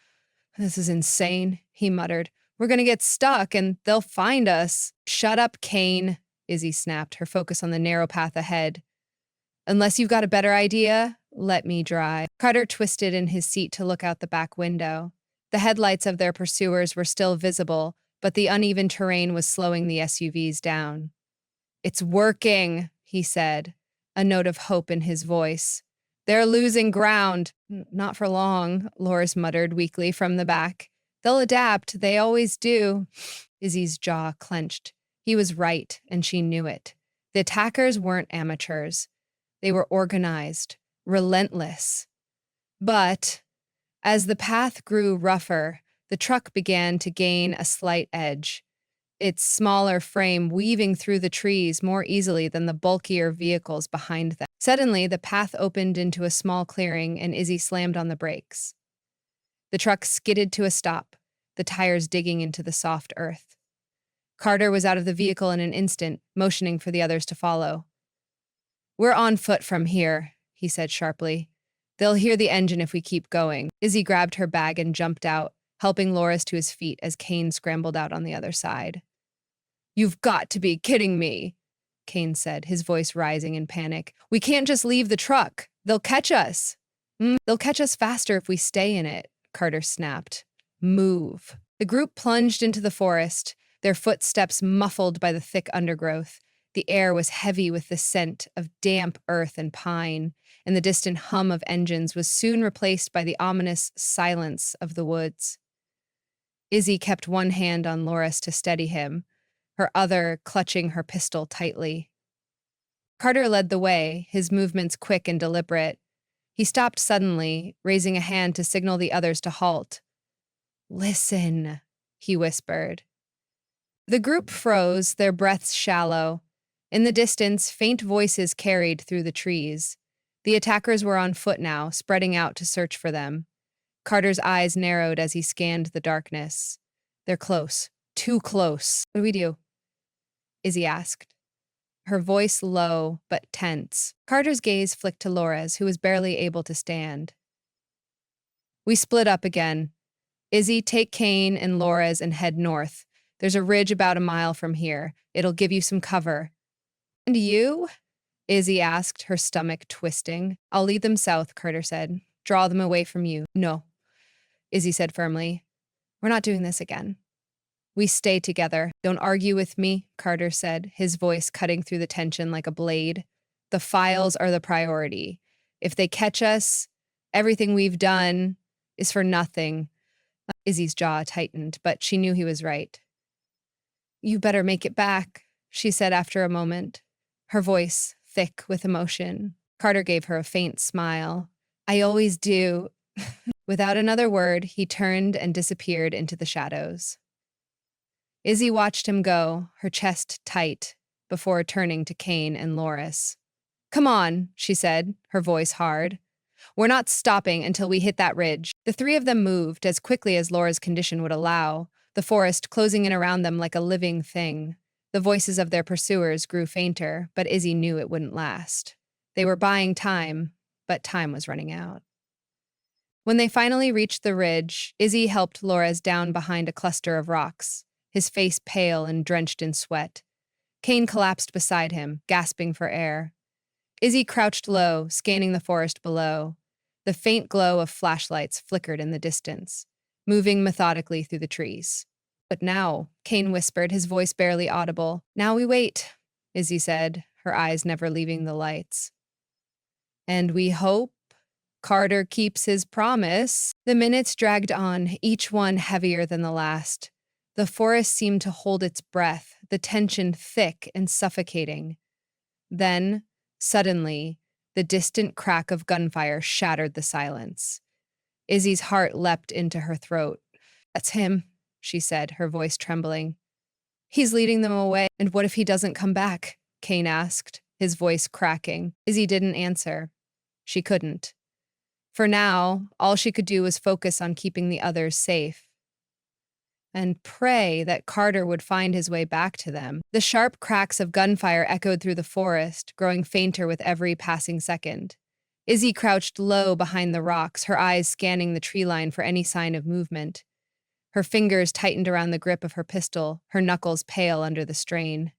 This is insane, he muttered. We're gonna get stuck and they'll find us. Shut up, Kane, Izzy snapped, her focus on the narrow path ahead. Unless you've got a better idea, let me drive. Carter twisted in his seat to look out the back window. The headlights of their pursuers were still visible, but the uneven terrain was slowing the SUVs down. It's working, he said, a note of hope in his voice. They're losing ground. Not for long, Loris muttered weakly from the back. They'll adapt, they always do. Izzy's jaw clenched. He was right, and she knew it. The attackers weren't amateurs. They were organized, relentless. But as the path grew rougher, the truck began to gain a slight edge, its smaller frame weaving through the trees more easily than the bulkier vehicles behind them. Suddenly, the path opened into a small clearing and Izzy slammed on the brakes. The truck skidded to a stop, the tires digging into the soft earth. Carter was out of the vehicle in an instant, motioning for the others to follow. We're on foot from here, he said sharply. They'll hear the engine if we keep going. Izzy grabbed her bag and jumped out, helping Loris to his feet as Kane scrambled out on the other side. You've got to be kidding me, Kane said, his voice rising in panic. We can't just leave the truck. They'll catch us. They'll catch us faster if we stay in it, Carter snapped. Move. The group plunged into the forest, their footsteps muffled by the thick undergrowth. The air was heavy with the scent of damp earth and pine, and the distant hum of engines was soon replaced by the ominous silence of the woods. Izzy kept one hand on Loris to steady him, her other clutching her pistol tightly. Carter led the way, his movements quick and deliberate. He stopped suddenly, raising a hand to signal the others to halt. Listen, he whispered. The group froze, their breaths shallow. In the distance, faint voices carried through the trees. The attackers were on foot now, spreading out to search for them. Carter's eyes narrowed as he scanned the darkness. They're close. Too close. What do we do? Izzy asked, her voice low but tense. Carter's gaze flicked to Loris, who was barely able to stand. We split up again. Izzy, take Kane and Loris and head north. There's a ridge about a mile from here. It'll give you some cover. And you? Izzy asked, her stomach twisting. I'll lead them south, Carter said. Draw them away from you. No, Izzy said firmly. We're not doing this again. We stay together. Don't argue with me, Carter said, his voice cutting through the tension like a blade. The files are the priority. If they catch us, everything we've done is for nothing. Izzy's jaw tightened, but she knew he was right. You better make it back, she said after a moment, her voice thick with emotion. Carter gave her a faint smile. I always do. Without another word, he turned and disappeared into the shadows. Izzy watched him go, her chest tight, before turning to Kane and Loris. Come on, she said, her voice hard. We're not stopping until we hit that ridge. The three of them moved as quickly as Laura's condition would allow, the forest closing in around them like a living thing. The voices of their pursuers grew fainter, but Izzy knew it wouldn't last. They were buying time, but time was running out. When they finally reached the ridge, Izzy helped Loris down behind a cluster of rocks, his face pale and drenched in sweat. Kane collapsed beside him, gasping for air. Izzy crouched low, scanning the forest below. The faint glow of flashlights flickered in the distance, moving methodically through the trees. But now, Kane whispered, his voice barely audible. Now we wait, Izzy said, her eyes never leaving the lights. And we hope Carter keeps his promise. The minutes dragged on, each one heavier than the last. The forest seemed to hold its breath, the tension thick and suffocating. Then, suddenly, the distant crack of gunfire shattered the silence. Izzy's heart leapt into her throat. That's him, she said, her voice trembling. He's leading them away. And what if he doesn't come back? Kane asked, his voice cracking. Izzy didn't answer. She couldn't. For now, all she could do was focus on keeping the others safe and pray that Carter would find his way back to them. The sharp cracks of gunfire echoed through the forest, growing fainter with every passing second. Izzy crouched low behind the rocks, her eyes scanning the tree line for any sign of movement. Her fingers tightened around the grip of her pistol, her knuckles pale under the strain.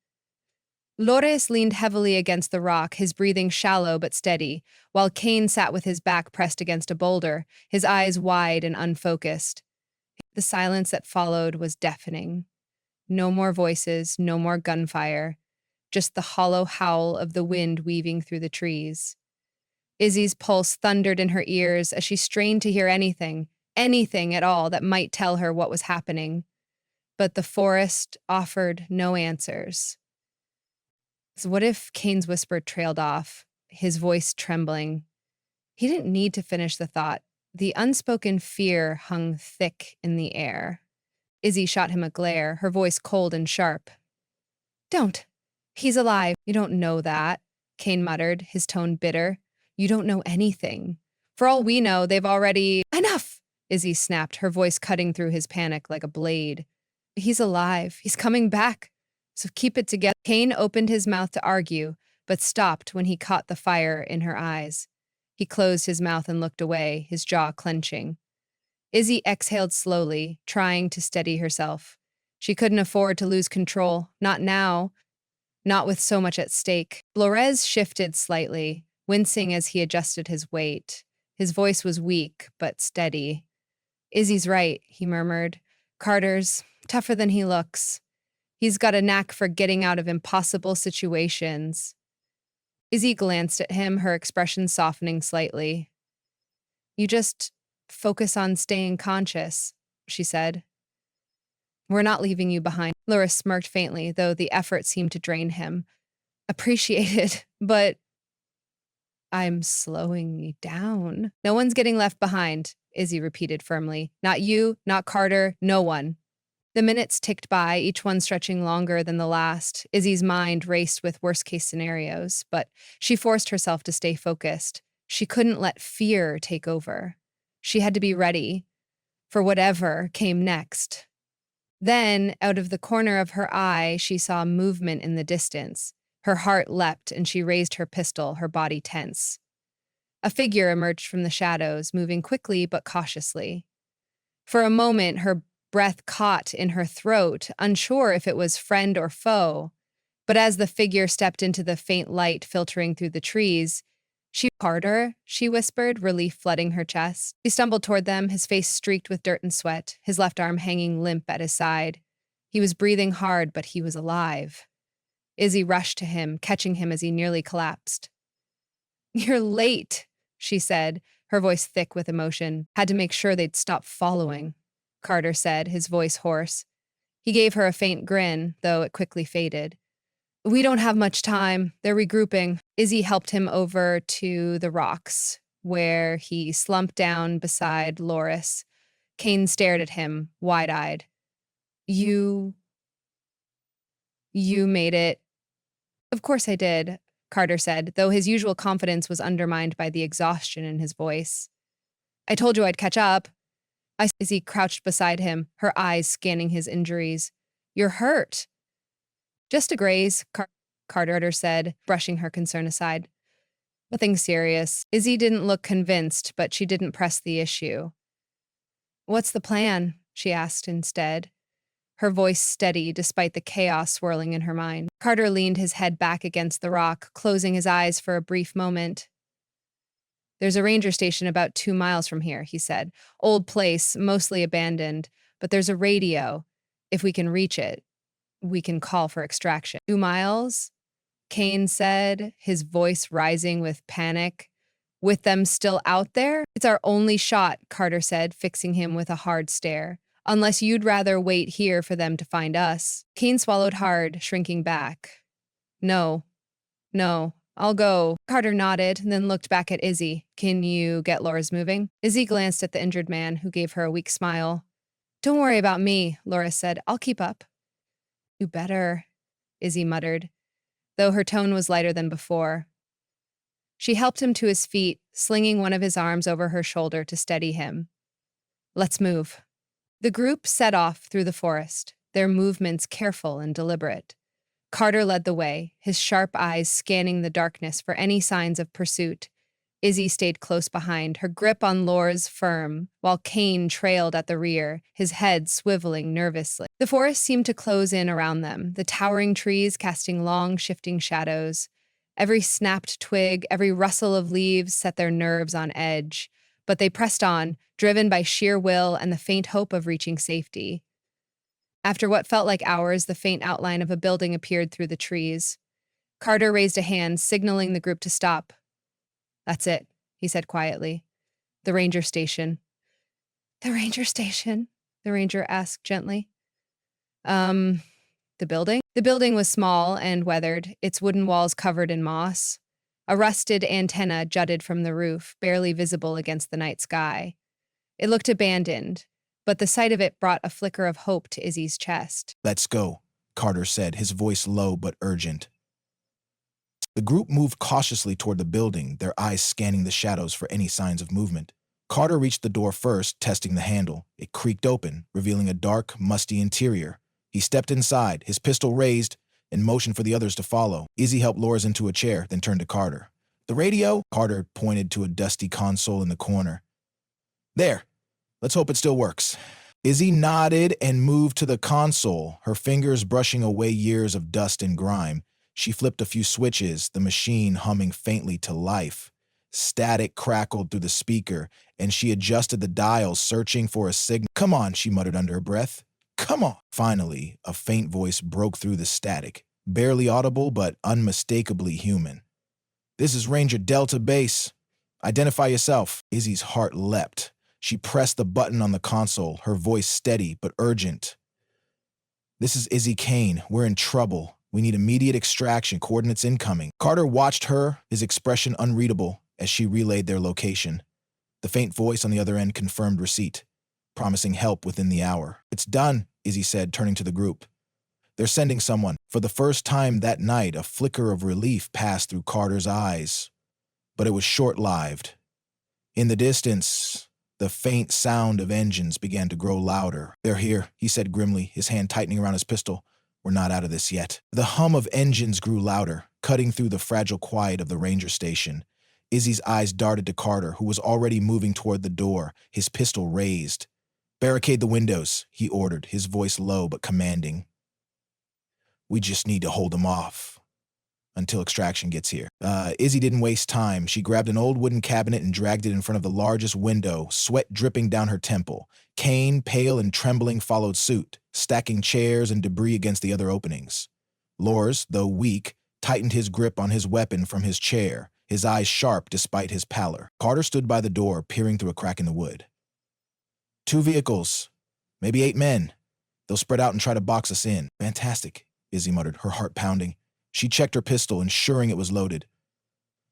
Lores leaned heavily against the rock, his breathing shallow but steady, while Kane sat with his back pressed against a boulder, his eyes wide and unfocused. The silence that followed was deafening. No more voices, no more gunfire, just the hollow howl of the wind weaving through the trees. Izzy's pulse thundered in her ears as she strained to hear anything at all that might tell her what was happening. But the forest offered no answers. So what if Kane's whisper trailed off, his voice trembling? He didn't need to finish the thought. The unspoken fear hung thick in the air. Izzy shot him a glare, her voice cold and sharp. Don't. He's alive. You don't know that, Kane muttered, his tone bitter. You don't know anything. For all we know, they've already— Enough! Izzy snapped, her voice cutting through his panic like a blade. He's alive. He's coming back. So keep it together. Kane opened his mouth to argue, but stopped when he caught the fire in her eyes. He closed his mouth and looked away, his jaw clenching. Izzy exhaled slowly, trying to steady herself. She couldn't afford to lose control, not now, not with so much at stake. Flores shifted slightly, wincing as he adjusted his weight. His voice was weak, but steady. Izzy's right, he murmured. Carter's tougher than he looks. He's got a knack for getting out of impossible situations. Izzy glanced at him, her expression softening slightly. You just focus on staying conscious, she said. We're not leaving you behind. Laura smirked faintly, though the effort seemed to drain him. Appreciated, but I'm slowing you down. No one's getting left behind, Izzy repeated firmly. Not you, not Carter, no one. The minutes ticked by, each one stretching longer than the last. Izzy's mind raced with worst-case scenarios, but she forced herself to stay focused. She couldn't let fear take over. She had to be ready for whatever came next. Then, out of the corner of her eye, she saw movement in the distance. Her heart leapt, and she raised her pistol, her body tense. A figure emerged from the shadows, moving quickly but cautiously. For a moment, her breath caught in her throat, unsure if it was friend or foe. But as the figure stepped into the faint light filtering through the trees, Carter, she whispered, relief flooding her chest. He stumbled toward them, his face streaked with dirt and sweat, his left arm hanging limp at his side. He was breathing hard, but he was alive. Izzy rushed to him, catching him as he nearly collapsed. You're late, she said, her voice thick with emotion. Had to make sure they'd stop following, Carter said, his voice hoarse. He gave her a faint grin, though it quickly faded. We don't have much time. They're regrouping. Izzy helped him over to the rocks, where he slumped down beside Loris. Kane stared at him, wide-eyed. You made it. Of course I did, Carter said, though his usual confidence was undermined by the exhaustion in his voice. I told you I'd catch up. Izzy crouched beside him, her eyes scanning his injuries. You're hurt. Just a graze, Carter said, brushing her concern aside. Nothing serious. Izzy didn't look convinced, but she didn't press the issue. What's the plan? She asked instead, her voice steady despite the chaos swirling in her mind. Carter leaned his head back against the rock, closing his eyes for a brief moment. There's a ranger station about 2 miles from here, he said. Old place, mostly abandoned, but there's a radio. If we can reach it, we can call for extraction. 2 miles? Kane said, his voice rising with panic. With them still out there? It's our only shot, Carter said, fixing him with a hard stare. Unless you'd rather wait here for them to find us. Kane swallowed hard, shrinking back. No, I'll go. Carter nodded, and then looked back at Izzy. Can you get Loris moving? Izzy glanced at the injured man, who gave her a weak smile. Don't worry about me, Loris said. I'll keep up. You better, Izzy muttered, though her tone was lighter than before. She helped him to his feet, slinging one of his arms over her shoulder to steady him. Let's move. The group set off through the forest, their movements careful and deliberate. Carter led the way, his sharp eyes scanning the darkness for any signs of pursuit. Izzy stayed close behind, her grip on Lore's firm, while Kane trailed at the rear, his head swiveling nervously. The forest seemed to close in around them, the towering trees casting long, shifting shadows. Every snapped twig, every rustle of leaves set their nerves on edge, but they pressed on, driven by sheer will and the faint hope of reaching safety. After what felt like hours, the faint outline of a building appeared through the trees. Carter raised a hand, signaling the group to stop. "That's it," he said quietly. "The ranger station." "The ranger station?" the ranger asked gently. The building? The building was small and weathered, its wooden walls covered in moss. A rusted antenna jutted from the roof, barely visible against the night sky. It looked abandoned, but the sight of it brought a flicker of hope to Izzy's chest. "Let's go," Carter said, his voice low but urgent. The group moved cautiously toward the building, their eyes scanning the shadows for any signs of movement. Carter reached the door first, testing the handle. It creaked open, revealing a dark, musty interior. He stepped inside, his pistol raised, and motioned for the others to follow. Izzy helped Loris into a chair, then turned to Carter. "The radio?" Carter pointed to a dusty console in the corner. "There. Let's hope it still works." Izzy nodded and moved to the console, her fingers brushing away years of dust and grime. She flipped a few switches, the machine humming faintly to life. Static crackled through the speaker, and she adjusted the dials, searching for a signal. "Come on," she muttered under her breath. "Come on." Finally, a faint voice broke through the static, barely audible but unmistakably human. "This is Ranger Delta Base. Identify yourself." Izzy's heart leapt. She pressed the button on the console, her voice steady but urgent. "This is Izzy Kane. We're in trouble. We need immediate extraction, coordinates incoming." Carter watched her, his expression unreadable, as she relayed their location. The faint voice on the other end confirmed receipt, promising help within the hour. "It's done," Izzy said, turning to the group. "They're sending someone." For the first time that night, a flicker of relief passed through Carter's eyes. But it was short-lived. In the distance, the faint sound of engines began to grow louder. "They're here," he said grimly, his hand tightening around his pistol. "We're not out of this yet." The hum of engines grew louder, cutting through the fragile quiet of the ranger station. Izzy's eyes darted to Carter, who was already moving toward the door, his pistol raised. "Barricade the windows," he ordered, his voice low but commanding. "We just need to hold them off until extraction gets here." Izzy didn't waste time. She grabbed an old wooden cabinet and dragged it in front of the largest window, sweat dripping down her temple. Kane, pale and trembling, followed suit, stacking chairs and debris against the other openings. Lors, though weak, tightened his grip on his weapon from his chair, his eyes sharp despite his pallor. Carter stood by the door, peering through a crack in the wood. "2 vehicles, maybe 8 men. They'll spread out and try to box us in." "Fantastic," Izzy muttered, her heart pounding. She checked her pistol, ensuring it was loaded.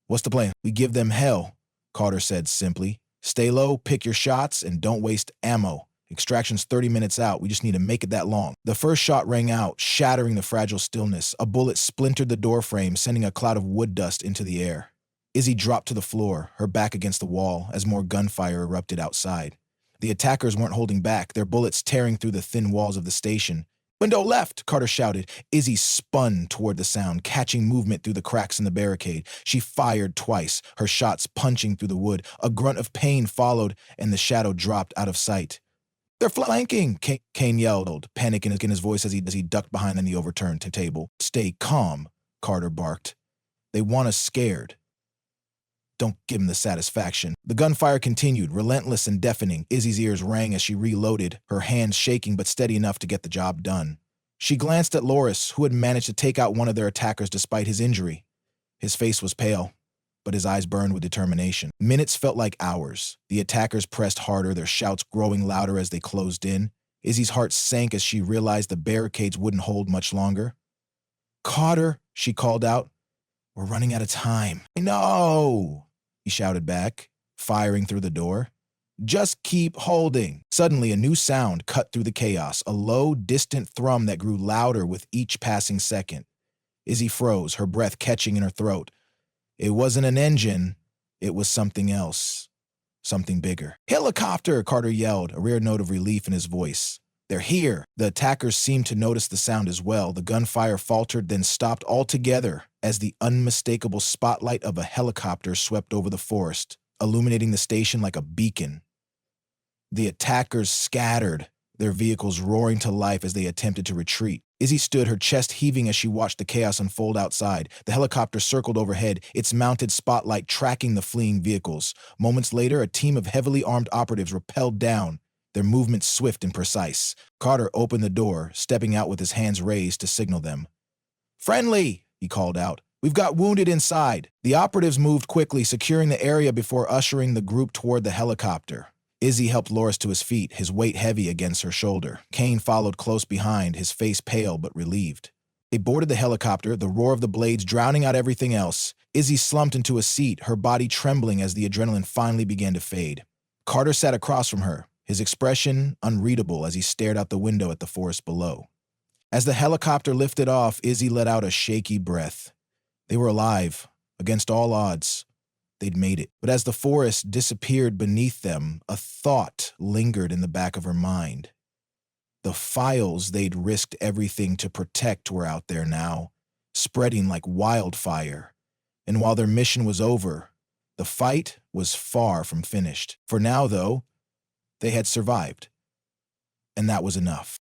"What's the plan?" "We give them hell," Carter said simply. "Stay low, pick your shots, and don't waste ammo. Extraction's 30 minutes out. We just need to make it that long." The first shot rang out, shattering the fragile stillness. A bullet splintered the doorframe, sending a cloud of wood dust into the air. Izzy dropped to the floor, her back against the wall, as more gunfire erupted outside. The attackers weren't holding back, their bullets tearing through the thin walls of the station. "Window left!" Carter shouted. Izzy spun toward the sound, catching movement through the cracks in the barricade. She fired twice, her shots punching through the wood. A grunt of pain followed, and the shadow dropped out of sight. "They're flanking!" Kane yelled, panic in his voice as he ducked behind the overturned table. "Stay calm," Carter barked. "They want us scared. Don't give them the satisfaction." The gunfire continued, relentless and deafening. Izzy's ears rang as she reloaded, her hands shaking but steady enough to get the job done. She glanced at Loris, who had managed to take out one of their attackers despite his injury. His face was pale, but his eyes burned with determination. Minutes felt like hours. The attackers pressed harder, their shouts growing louder as they closed in. Izzy's heart sank as she realized the barricades wouldn't hold much longer. "Carter," she called out. "We're running out of time." "No," he shouted back, firing through the door. "Just keep holding." Suddenly, a new sound cut through the chaos, a low, distant thrum that grew louder with each passing second. Izzy froze, her breath catching in her throat. It wasn't an engine. It was something else. Something bigger. "Helicopter!" Carter yelled, a rare note of relief in his voice. They're here. The attackers seemed to notice the sound as well. The gunfire faltered, then stopped altogether as the unmistakable spotlight of a helicopter swept over the forest, illuminating the station like a beacon. The attackers scattered, their vehicles roaring to life as they attempted to retreat. Izzy stood, her chest heaving as she watched the chaos unfold outside. The helicopter circled overhead, its mounted spotlight tracking the fleeing vehicles. Moments later, a team of heavily armed operatives rappelled down, their movements swift and precise. Carter opened the door, stepping out with his hands raised to signal them. "Friendly!" he called out. "We've got wounded inside." The operatives moved quickly, securing the area before ushering the group toward the helicopter. Izzy helped Loris to his feet, his weight heavy against her shoulder. Kane followed close behind, his face pale but relieved. They boarded the helicopter, the roar of the blades drowning out everything else. Izzy slumped into a seat, her body trembling as the adrenaline finally began to fade. Carter sat across from her, his expression unreadable as he stared out the window at the forest below. As the helicopter lifted off, Izzy let out a shaky breath. They were alive, against all odds. They'd made it. But as the forest disappeared beneath them, a thought lingered in the back of her mind. The files they'd risked everything to protect were out there now, spreading like wildfire. And while their mission was over, the fight was far from finished. For now, though, they had survived. And that was enough.